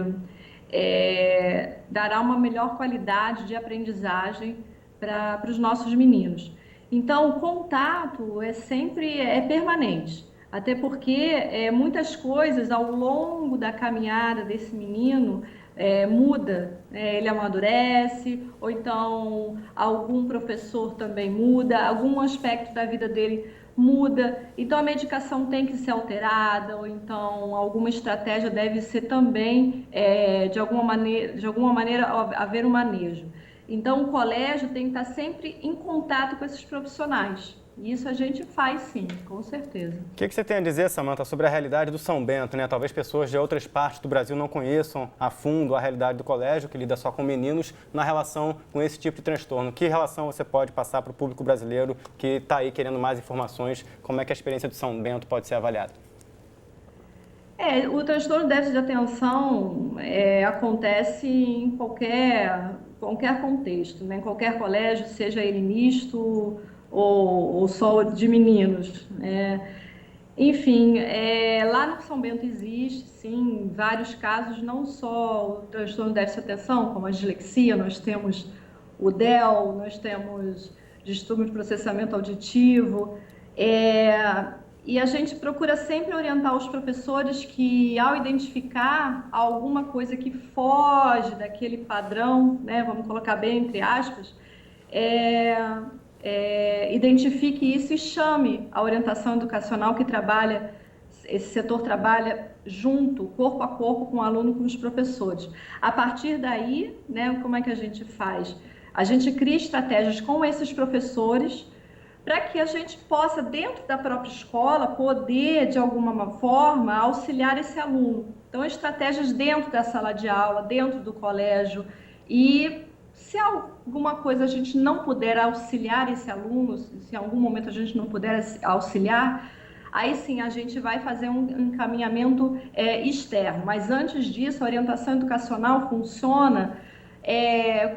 dará uma melhor qualidade de aprendizagem para os nossos meninos. Então, o contato é permanente, até porque muitas coisas ao longo da caminhada desse menino muda, ele amadurece, ou então algum professor também muda, algum aspecto da vida dele muda, então a medicação tem que ser alterada, ou então alguma estratégia deve ser também, de alguma maneira haver um manejo. Então o colégio tem que estar sempre em contato com esses profissionais. Isso a gente faz sim, com certeza.
O que você tem a dizer, Samanta, sobre a realidade do São Bento, né? Talvez pessoas de outras partes do Brasil não conheçam a fundo a realidade do colégio, que lida só com meninos, na relação com esse tipo de transtorno. Que relação você pode passar para o público brasileiro que está aí querendo mais informações? Como é que a experiência do São Bento pode ser avaliada?
O transtorno de déficit de atenção acontece em qualquer contexto, né? Em qualquer colégio, seja ele misto ou só de meninos. Enfim, lá no São Bento existe, sim, vários casos, não só o transtorno de déficit de atenção, como a dislexia, nós temos o DEL, nós temos distúrbio de processamento auditivo, e a gente procura sempre orientar os professores que, ao identificar alguma coisa que foge daquele padrão, né, vamos colocar bem entre aspas, identifique isso e chame a orientação educacional que trabalha, esse setor trabalha junto, corpo a corpo, com o aluno, com os professores. A partir daí, né, como é que a gente faz? A gente cria estratégias com esses professores para que a gente possa, dentro da própria escola, poder, de alguma forma, auxiliar esse aluno. Então, estratégias dentro da sala de aula, dentro do colégio, e se alguma coisa a gente não puder auxiliar esse aluno, se em algum momento a gente não puder auxiliar, aí sim a gente vai fazer um encaminhamento externo. Mas antes disso, a orientação educacional funciona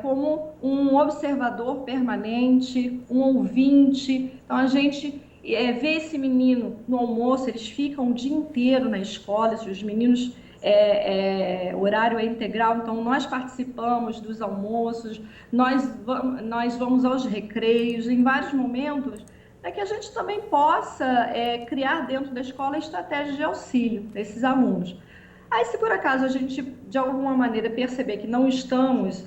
como um observador permanente, um ouvinte. Então a gente vê esse menino no almoço, eles ficam o dia inteiro na escola, os meninos... o horário é integral, então nós participamos dos almoços, nós vamos aos recreios, em vários momentos, para que a gente também possa criar dentro da escola estratégias de auxílio desses alunos. Aí, se por acaso a gente, de alguma maneira, perceber que não estamos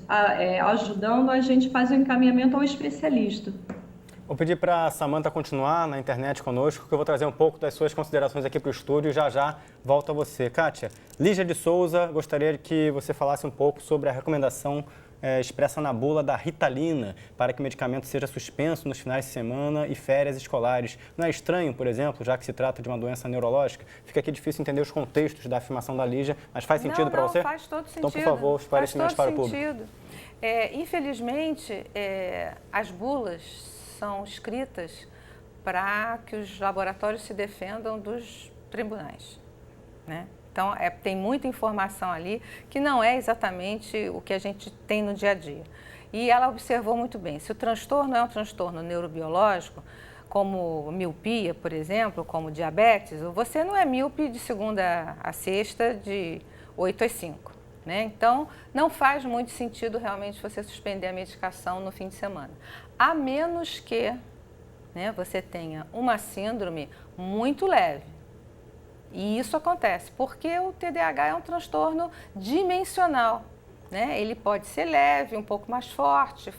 ajudando, a gente faz o encaminhamento ao especialista.
Vou pedir para a Samanta continuar na internet conosco, que eu vou trazer um pouco das suas considerações aqui para o estúdio e já volto a você. Kátia, Lígia de Souza, gostaria que você falasse um pouco sobre a recomendação expressa na bula da Ritalina para que o medicamento seja suspenso nos finais de semana e férias escolares. Não é estranho, por exemplo, já que se trata de uma doença neurológica? Fica aqui difícil entender os contextos da afirmação da Lígia, mas faz sentido para você?
Faz todo sentido.
Então, por favor, esclarecimentos para o público.
Infelizmente, as bulas são escritas para que os laboratórios se defendam dos tribunais, né? Então, tem muita informação ali que não é exatamente o que a gente tem no dia a dia. E ela observou muito bem, se o transtorno é um transtorno neurobiológico, como miopia, por exemplo, como diabetes, você não é míope de segunda a sexta, de 8 às 5. Né? Então, não faz muito sentido realmente você suspender a medicação no fim de semana. A menos que, né, você tenha uma síndrome muito leve. E isso acontece porque o TDAH é um transtorno dimensional. Né? Ele pode ser leve, um pouco mais forte,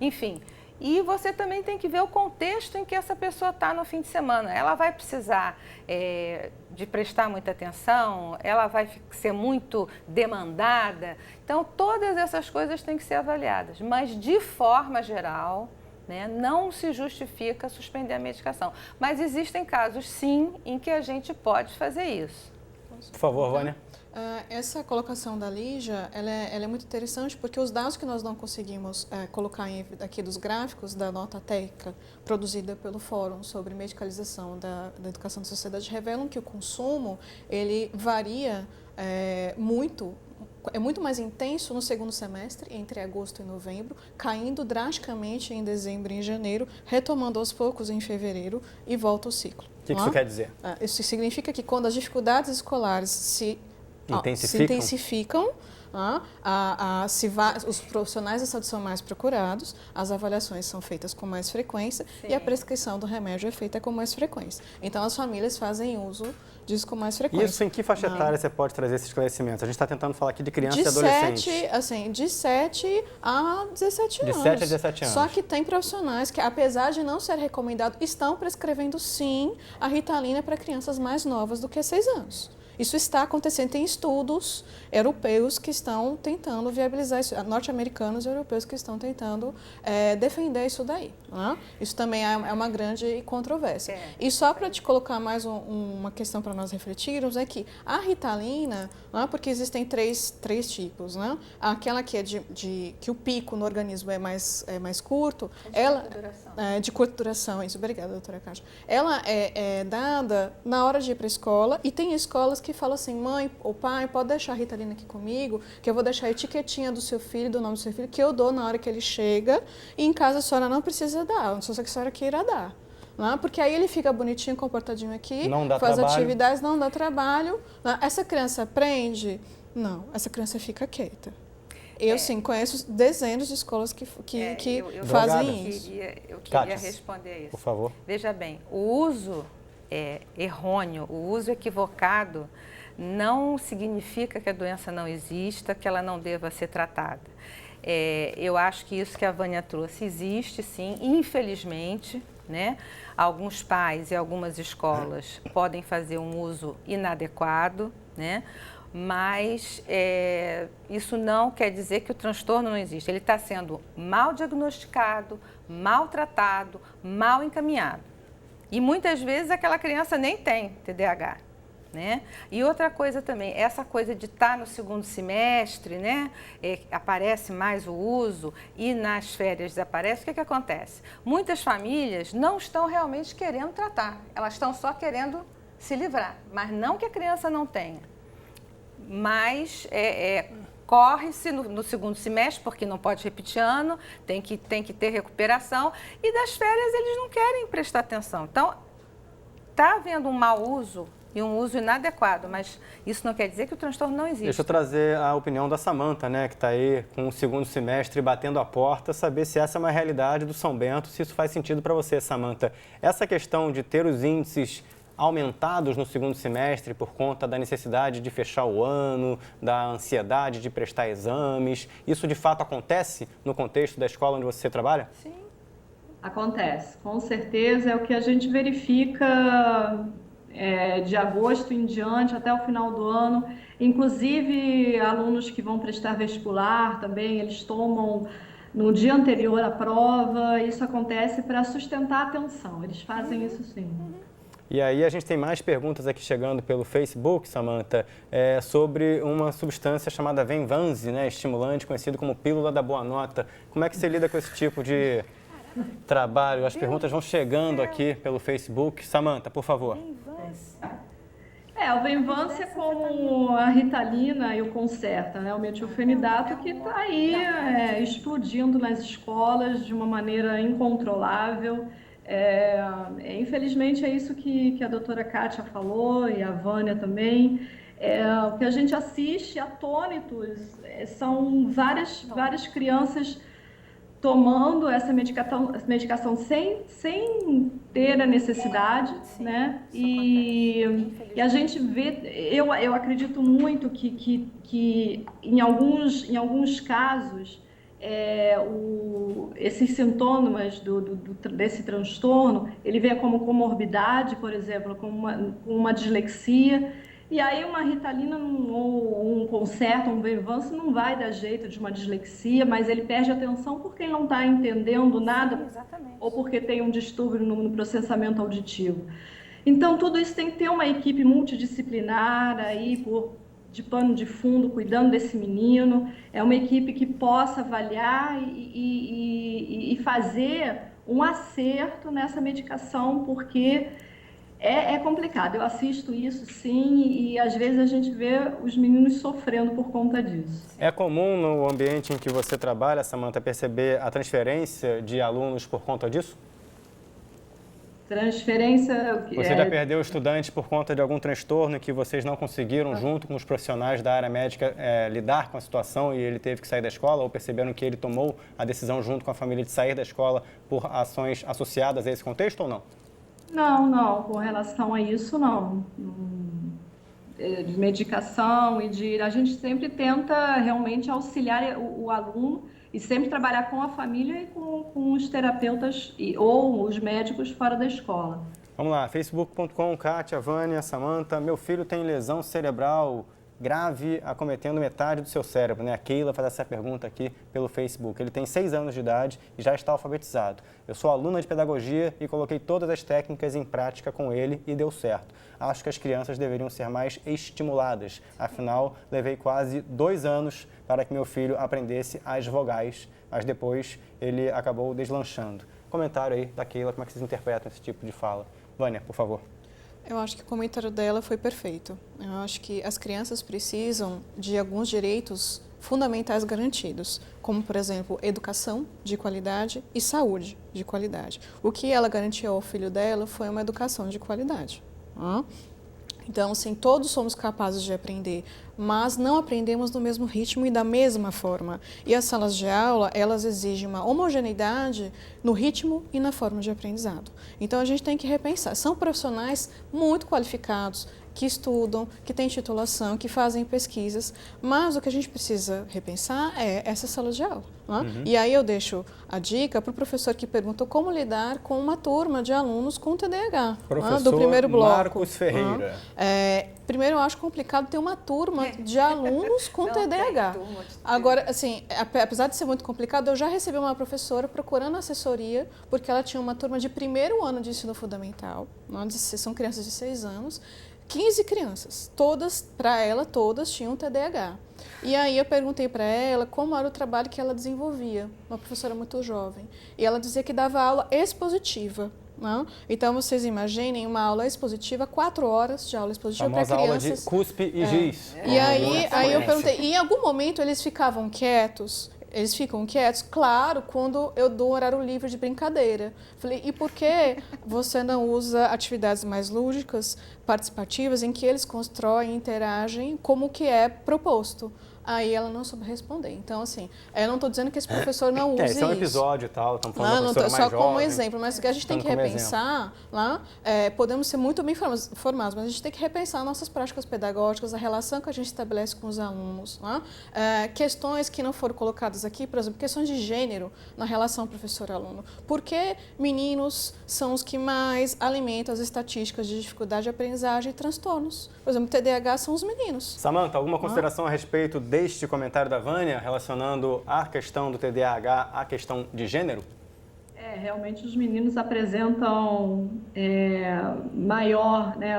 enfim. E você também tem que ver o contexto em que essa pessoa está no fim de semana. Ela vai precisar de prestar muita atenção, ela vai ser muito demandada. Então, todas essas coisas têm que ser avaliadas. Mas, de forma geral, né, não se justifica suspender a medicação. Mas existem casos, sim, em que a gente pode fazer isso.
Por favor, Vânia.
Essa colocação da Lígia, ela é muito interessante porque os dados que nós não conseguimos colocar aqui dos gráficos da nota técnica produzida pelo Fórum sobre medicalização da educação da sociedade revelam que o consumo, ele varia muito, é muito mais intenso no segundo semestre, entre agosto e novembro, caindo drasticamente em dezembro e em janeiro, retomando aos poucos em fevereiro e volta ao ciclo.
O que isso quer dizer?
Isso significa que quando as dificuldades escolares se intensificam, os profissionais da saúde são mais procurados, as avaliações são feitas com mais frequência. Sim. E a prescrição do remédio é feita com mais frequência. Então, as famílias fazem uso disso com mais frequência.
Isso em que faixa etária você pode trazer esses esclarecimentos? A gente está tentando falar aqui de criança e adolescente.
De 7 a 17 anos.
De 7 a 17 anos.
Só que tem profissionais que, apesar de não ser recomendado, estão prescrevendo sim a Ritalina para crianças mais novas do que 6 anos. Isso está acontecendo, tem estudos europeus que estão tentando viabilizar isso, norte-americanos e europeus que estão tentando defender isso daí. Né? Isso também é uma grande controvérsia. E só para te colocar mais uma questão para nós refletirmos, é que a Ritalina, né, porque existem três tipos, né? Aquela que é que o pico no organismo é mais curto, de curta duração, isso, obrigada, doutora Kátia. Ela é dada na hora de ir para a escola e tem escolas que falam assim, mãe ou pai, pode deixar a Ritalina aqui comigo, que eu vou deixar a etiquetinha do seu filho, do nome do seu filho, que eu dou na hora que ele chega, e em casa a senhora não precisa dar, não sei se a senhora queira dar. Não, porque aí ele fica bonitinho, comportadinho aqui, faz atividades, não dá trabalho. Não, essa criança aprende? Não, essa criança fica quieta. Eu, sim, conheço dezenas de escolas que fazem isso.
Eu queria responder isso.
Por favor.
Veja bem, o uso errôneo, o uso equivocado não significa que a doença não exista, que ela não deva ser tratada. Eu acho que isso que a Vânia trouxe existe, sim, infelizmente, né? Alguns pais e algumas escolas podem fazer um uso inadequado, né? Mas isso não quer dizer que o transtorno não existe. Ele está sendo mal diagnosticado, mal tratado, mal encaminhado. E muitas vezes aquela criança nem tem TDAH, né? E outra coisa também, essa coisa de estar no segundo semestre, né? Aparece mais o uso e nas férias desaparece, o que acontece? Muitas famílias não estão realmente querendo tratar, elas estão só querendo se livrar, mas não que a criança não tenha. Mas corre-se no segundo semestre, porque não pode repetir ano, tem que ter recuperação, e das férias eles não querem prestar atenção. Então, está havendo um mau uso e um uso inadequado, mas isso não quer dizer que o transtorno não existe.
Deixa eu trazer a opinião da Samanta, né, que está aí com o segundo semestre batendo a porta, saber se essa é uma realidade do São Bento, se isso faz sentido para você, Samanta. Essa questão de ter os índices aumentados no segundo semestre por conta da necessidade de fechar o ano, da ansiedade de prestar exames. Isso de fato acontece no contexto da escola onde você trabalha?
Sim, acontece. Com certeza é o que a gente verifica de agosto em diante até o final do ano. Inclusive, alunos que vão prestar vestibular também, eles tomam no dia anterior à prova. Isso acontece para sustentar a atenção. Eles fazem isso sim.
E aí a gente tem mais perguntas aqui chegando pelo Facebook, Samanta, sobre uma substância chamada Venvanse, né, estimulante, conhecido como pílula da boa nota. Como é que você lida com esse tipo de trabalho? As perguntas vão chegando aqui pelo Facebook. Samanta, por favor.
O Venvance é como a Ritalina e o Concerta, né? O metilfenidato que está aí explodindo nas escolas de uma maneira incontrolável. Infelizmente é isso que a doutora Kátia falou e a Vânia também. O que a gente assiste atônitos são várias crianças tomando essa medicação sem ter a necessidade, né? E a gente vê, eu acredito muito que em alguns casos esses sintomas desse transtorno, ele vem como comorbidade, por exemplo, como uma dislexia. E aí uma Ritalina ou um Concerta, um Venvance não vai dar jeito de uma dislexia, mas ele perde atenção porque ele não está entendendo nada. Sim, ou porque tem um distúrbio no processamento auditivo. Então tudo isso tem que ter uma equipe multidisciplinar aí de pano de fundo cuidando desse menino. É uma equipe que possa avaliar e fazer um acerto nessa medicação, porque é complicado. Eu assisto isso, sim, e às vezes a gente vê os meninos sofrendo por conta disso.
É comum no ambiente em que você trabalha, Samantha, perceber a transferência de alunos por conta disso?
Transferência...
Você já perdeu estudantes por conta de algum transtorno que vocês não conseguiram, junto com os profissionais da área médica, lidar com a situação e ele teve que sair da escola, ou perceberam que ele tomou a decisão junto com a família de sair da escola por ações associadas a esse contexto ou não?
Não, com relação a isso, não. De medicação a gente sempre tenta realmente auxiliar o aluno e sempre trabalhar com a família e com os terapeutas ou os médicos fora da escola.
Vamos lá, facebook.com, Kátia, Vânia, Samantha. Meu filho tem lesão cerebral grave acometendo metade do seu cérebro, né? A Keila faz essa pergunta aqui pelo Facebook. Ele tem 6 anos de idade e já está alfabetizado. Eu sou aluna de pedagogia e coloquei todas as técnicas em prática com ele e deu certo. Acho que as crianças deveriam ser mais estimuladas. Afinal, levei quase 2 anos para que meu filho aprendesse as vogais, mas depois ele acabou deslanchando. Comentário aí da Keila, como é que vocês interpretam esse tipo de fala? Vânia, por favor.
Eu acho que o comentário dela foi perfeito. Eu acho que as crianças precisam de alguns direitos fundamentais garantidos, como, por exemplo, educação de qualidade e saúde de qualidade. O que ela garantiu ao filho dela foi uma educação de qualidade. Então, sim, todos somos capazes de aprender, mas não aprendemos no mesmo ritmo e da mesma forma. E as salas de aula, elas exigem uma homogeneidade no ritmo e na forma de aprendizado. Então, a gente tem que repensar. São profissionais muito qualificados, que estudam, que têm titulação, que fazem pesquisas, mas o que a gente precisa repensar é essa sala de aula. E aí eu deixo a dica para o professor que perguntou como lidar com uma turma de alunos com TDAH, do primeiro bloco.
Marcos Ferreira.
Primeiro, eu acho complicado ter uma turma de alunos com TDAH. Agora, assim, apesar de ser muito complicado, eu já recebi uma professora procurando assessoria, porque ela tinha uma turma de primeiro ano de ensino fundamental, são crianças de 6 anos, 15 crianças, para ela, todas tinham TDAH. E aí eu perguntei para ela como era o trabalho que ela desenvolvia, uma professora muito jovem. E ela dizia que dava aula expositiva. Então, vocês imaginem uma aula expositiva, 4 horas de aula expositiva para crianças.
Aula de cuspe e giz.
E aí eu perguntei, e em algum momento eles ficavam quietos? Eles ficam quietos? Claro, quando eu dou um horário livre de brincadeira. Falei, e por que você não usa atividades mais lúdicas, participativas, em que eles constroem e interagem como que é proposto? Aí ela não soube responder. Então, assim, eu não estou dizendo que esse professor não use isso.
Esse é um episódio e tal, estamos falando da professora mais
só como
jovem,
exemplo, mas que a gente tem que repensar, podemos ser muito bem formados, mas a gente tem que repensar nossas práticas pedagógicas, a relação que a gente estabelece com os alunos. Questões que não foram colocadas aqui, por exemplo, questões de gênero na relação professor-aluno. Por que meninos são os que mais alimentam as estatísticas de dificuldade de aprendizagem e transtornos? Por exemplo, TDAH são os meninos.
Samantha, alguma consideração a respeito deste comentário da Vânia, relacionando a questão do TDAH à questão de gênero?
Realmente os meninos apresentam maior, né,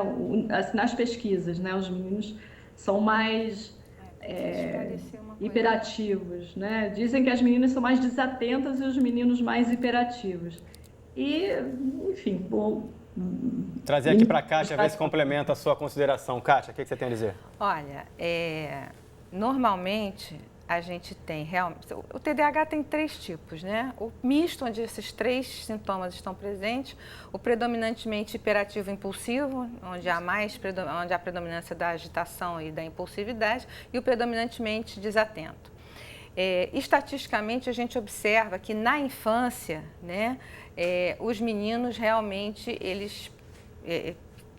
nas pesquisas, né, os meninos são mais hiperativos, né? Dizem que as meninas são mais desatentas e os meninos mais hiperativos. E, enfim,
Trazer aqui para a Kátia, ver se complementa a sua consideração. Kátia, o que você tem a dizer?
Olha, normalmente a gente tem realmente... O TDAH tem 3 tipos, né? O misto, onde esses 3 sintomas estão presentes, o predominantemente hiperativo impulsivo, onde há predominância da agitação e da impulsividade, e o predominantemente desatento. Estatisticamente, a gente observa que na infância, né, os meninos realmente, eles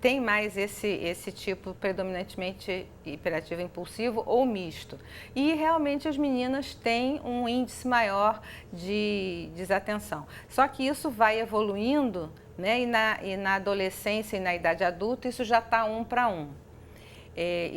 têm mais esse tipo predominantemente hiperativo impulsivo ou misto. E realmente as meninas têm um índice maior de desatenção. Só que isso vai evoluindo, né, e na adolescência e na idade adulta, isso já está 1 para 1.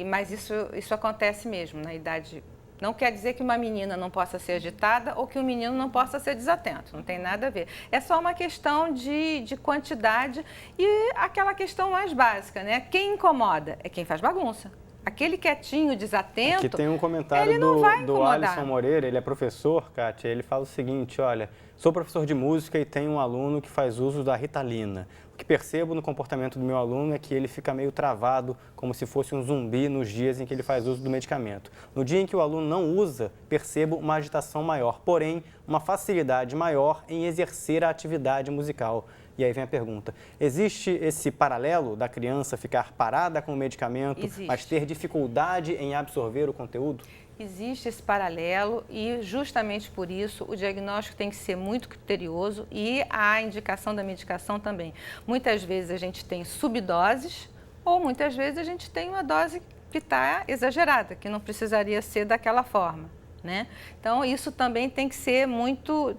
Mas isso acontece mesmo na idade. Não quer dizer que uma menina não possa ser agitada ou que um menino não possa ser desatento, não tem nada a ver. É só uma questão de quantidade e aquela questão mais básica, né? Quem incomoda é quem faz bagunça. Aquele quietinho, desatento,
aqui tem um comentário
ele não vai
do Alisson Moreira, ele é professor, Kátia, ele fala o seguinte, olha, sou professor de música e tenho um aluno que faz uso da Ritalina. O que percebo no comportamento do meu aluno é que ele fica meio travado, como se fosse um zumbi nos dias em que ele faz uso do medicamento. No dia em que o aluno não usa, percebo uma agitação maior, porém, uma facilidade maior em exercer a atividade musical. E aí vem a pergunta, existe esse paralelo da criança ficar parada com o medicamento, mas ter dificuldade em absorver o conteúdo?
Existe esse paralelo e justamente por isso o diagnóstico tem que ser muito criterioso e a indicação da medicação também. Muitas vezes a gente tem subdoses ou muitas vezes a gente tem uma dose que está exagerada, que não precisaria ser daquela forma, né? Então isso também tem que ser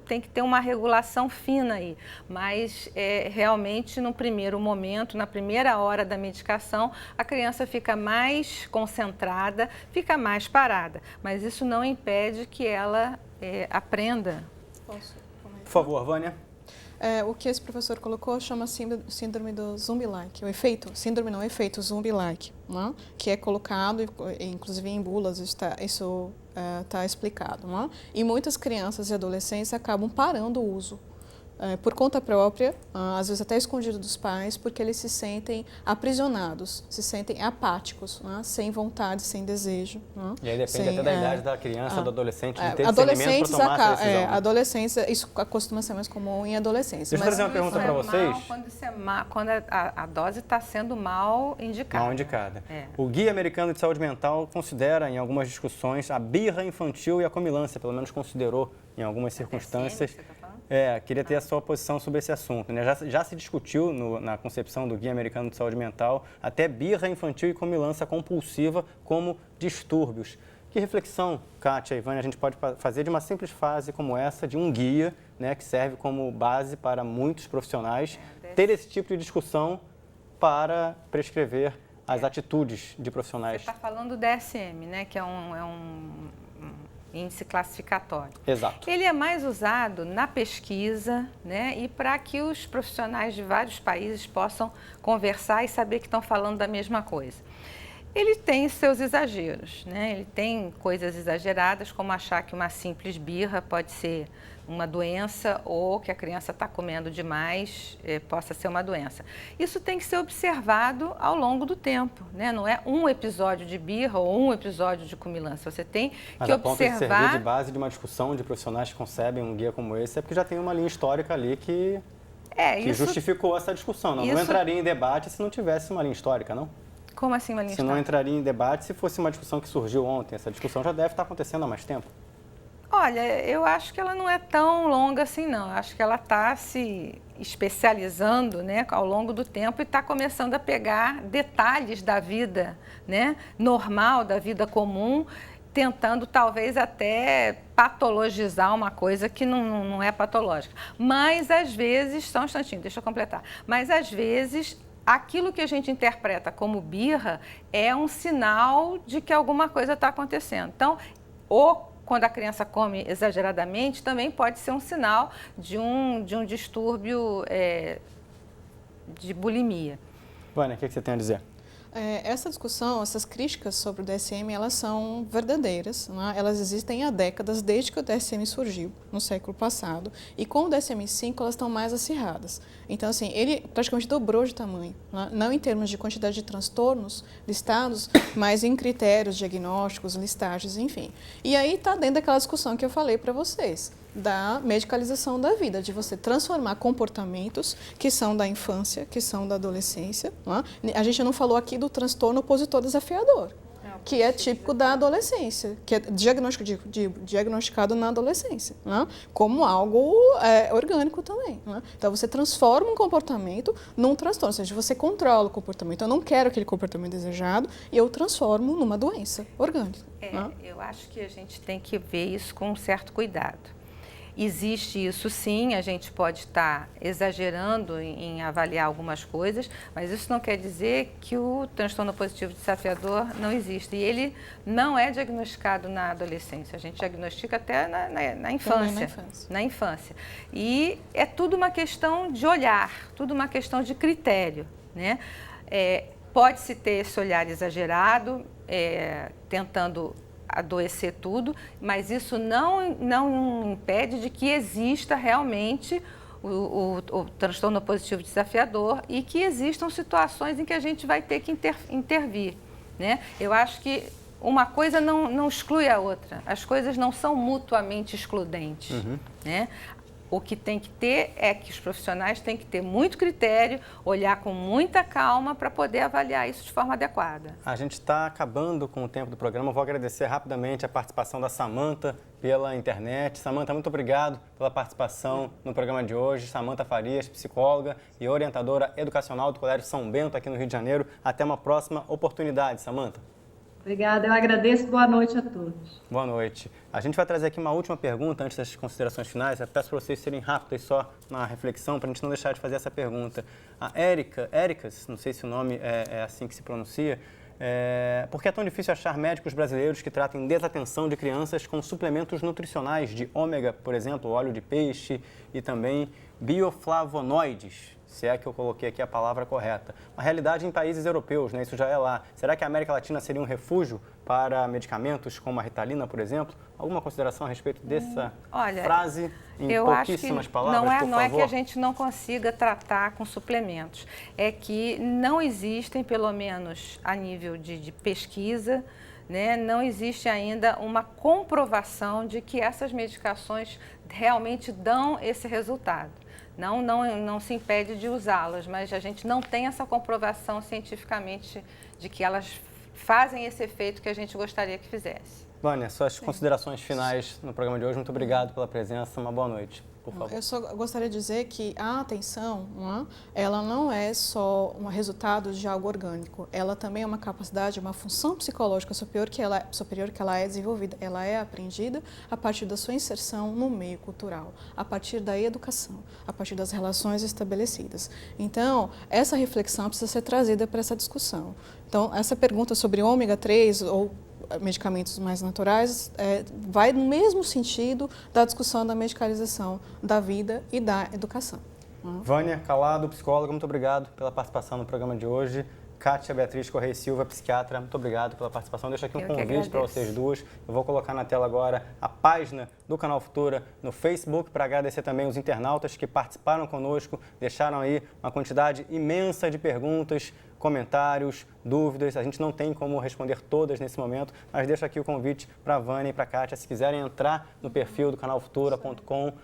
tem que ter uma regulação fina aí, mas realmente no primeiro momento, na primeira hora da medicação, a criança fica mais concentrada, fica mais parada, mas isso não impede que ela aprenda.
Posso comentar?
Por favor, Vânia.
O que esse professor colocou chama síndrome do zumbi-like, o efeito zumbi-like, né? Que é colocado, inclusive em bulas, isso está explicado. Né? E muitas crianças e adolescentes acabam parando o uso. Por conta própria, às vezes até escondido dos pais, porque eles se sentem aprisionados, se sentem apáticos, né? Sem vontade, sem desejo. Né?
E aí depende até da idade da criança, do adolescente, de ter discernimento para tomar essa decisão. Né?
Adolescência, isso costuma ser mais comum em adolescência.
Deixa eu fazer uma pergunta para vocês.
Quando a dose está sendo mal indicada.
Mal indicada. O Guia Americano de Saúde Mental considera, em algumas discussões, a birra infantil e a comirância, pelo menos considerou em algumas circunstâncias. Queria ter a sua posição sobre esse assunto. Né? Já se discutiu na concepção do Guia Americano de Saúde Mental até birra infantil e comirância compulsiva como distúrbios. Que reflexão, Kátia e Vânia, a gente pode fazer de uma simples frase como essa, de um guia, né, que serve como base para muitos profissionais, ter esse tipo de discussão para prescrever as atitudes de profissionais?
Você está falando do DSM, né, que é um índice classificatório.
Exato.
Ele é mais usado na pesquisa, né, e para que os profissionais de vários países possam conversar e saber que estão falando da mesma coisa. Ele tem seus exageros, né? Ele tem coisas exageradas, como achar que uma simples birra pode ser uma doença ou que a criança está comendo demais possa ser uma doença. Isso tem que ser observado ao longo do tempo, né? Não é um episódio de birra ou um episódio de comirância. Você tem que observar...
Mas a ponto de servir de base de uma discussão de profissionais que concebem um guia como esse é porque já tem uma linha histórica ali que justificou essa discussão. Não entraria em debate se não tivesse uma linha histórica, não?
Como assim uma linha histórica?
Se não entraria em debate se fosse uma discussão que surgiu ontem. Essa discussão já deve estar acontecendo há mais tempo.
Olha, eu acho que ela não é tão longa assim, não. Eu acho que ela está se especializando, né, ao longo do tempo e está começando a pegar detalhes da vida, né, normal, da vida comum, tentando talvez até patologizar uma coisa que não é patológica. Mas às vezes, só um instantinho, deixa eu completar, mas às vezes aquilo que a gente interpreta como birra é um sinal de que alguma coisa está acontecendo. Então, quando a criança come exageradamente, também pode ser um sinal de um distúrbio de bulimia.
Vânia, o que você tem a dizer?
Essa discussão, essas críticas sobre o DSM, elas são verdadeiras, né? Elas existem há décadas, desde que o DSM surgiu, no século passado, e com o DSM-5 elas estão mais acirradas. Então, assim, ele praticamente dobrou de tamanho, né? Não em termos de quantidade de transtornos listados, mas em critérios diagnósticos, listagens, enfim. E aí está dentro daquela discussão que eu falei para vocês, da medicalização da vida, de você transformar comportamentos que são da infância, que são da adolescência. Não é? A gente não falou aqui do transtorno opositor desafiador, que é típico da adolescência, que é diagnosticado na adolescência, não é? Como algo orgânico também. Não é? Então, você transforma um comportamento num transtorno, ou seja, você controla o comportamento. Eu não quero aquele comportamento desejado e eu transformo numa doença orgânica.
Eu acho que a gente tem que ver isso com um certo cuidado. Existe isso sim, a gente pode estar exagerando em avaliar algumas coisas, mas isso não quer dizer que o transtorno positivo desafiador não existe. E ele não é diagnosticado na adolescência, a gente diagnostica até na infância. Na infância. E é tudo uma questão de olhar, tudo uma questão de critério, né? Pode-se ter esse olhar exagerado, tentando adoecer tudo, mas isso não impede de que exista realmente o transtorno positivo desafiador e que existam situações em que a gente vai ter que intervir, né? Eu acho que uma coisa não exclui a outra, as coisas não são mutuamente excludentes, né? O que tem que ter é que os profissionais têm que ter muito critério, olhar com muita calma para poder avaliar isso de forma adequada.
A gente está acabando com o tempo do programa. Eu vou agradecer rapidamente a participação da Samantha pela internet. Samantha, muito obrigado pela participação no programa de hoje. Samantha Farias, psicóloga e orientadora educacional do Colégio São Bento, aqui no Rio de Janeiro. Até uma próxima oportunidade, Samantha.
Obrigada, eu agradeço. Boa noite a todos.
Boa noite. A gente vai trazer aqui uma última pergunta antes das considerações finais. Eu peço para vocês serem rápidos só na reflexão, para a gente não deixar de fazer essa pergunta. A Éricas, não sei se o nome é assim que se pronuncia, por que é tão difícil achar médicos brasileiros que tratem desatenção de crianças com suplementos nutricionais de ômega, por exemplo, óleo de peixe e também bioflavonoides? Se é que eu coloquei aqui a palavra correta. Uma realidade em países europeus, né? Isso já é lá. Será que a América Latina seria um refúgio para medicamentos como a Ritalina, por exemplo? Alguma consideração a respeito dessa frase em pouquíssimas palavras, por favor?
Não é que a gente não consiga tratar com suplementos. É que não existem, pelo menos a nível de pesquisa, né, não existe ainda uma comprovação de que essas medicações realmente dão esse resultado. Não se impede de usá-las, mas a gente não tem essa comprovação cientificamente de que elas fazem esse efeito que a gente gostaria que fizesse.
Vânia, suas considerações finais no programa de hoje. Muito obrigado pela presença. Uma boa noite, por favor.
Eu só gostaria de dizer que a atenção, ela não é só um resultado de algo orgânico. Ela também é uma capacidade, uma função psicológica superior que ela é desenvolvida. Ela é aprendida a partir da sua inserção no meio cultural, a partir da educação, a partir das relações estabelecidas. Então, essa reflexão precisa ser trazida para essa discussão. Então, essa pergunta sobre ômega 3 ou medicamentos mais naturais vai no mesmo sentido da discussão da medicalização da vida e da educação.
Vânia Calado, psicóloga, muito obrigado pela participação no programa de hoje. Kátia Beatriz Correia Silva, psiquiatra, muito obrigado pela participação. Deixo aqui um convite para vocês duas. Eu vou colocar na tela agora a página do Canal Futura no Facebook para agradecer também os internautas que participaram conosco, deixaram aí uma quantidade imensa de perguntas, comentários, dúvidas. A gente não tem como responder todas nesse momento, mas deixo aqui o convite para a Vânia e para a Kátia, se quiserem entrar no perfil do canalfutura.com,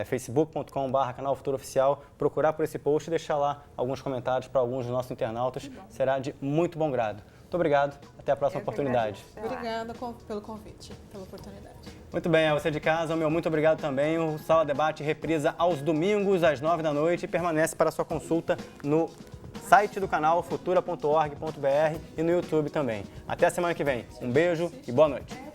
facebook.com/Canal Futura Oficial, procurar por esse post e deixar lá alguns comentários para alguns dos nossos internautas. Será de muito bom grado. Muito obrigado. Até a próxima oportunidade.
Obrigada pelo convite, pela oportunidade.
Muito bem, a você de casa, meu muito obrigado também. O Sala Debate reprisa aos domingos, às 9 da noite e permanece para sua consulta no site do canal futura.org.br e no YouTube também. Até a semana que vem. Um beijo e boa noite.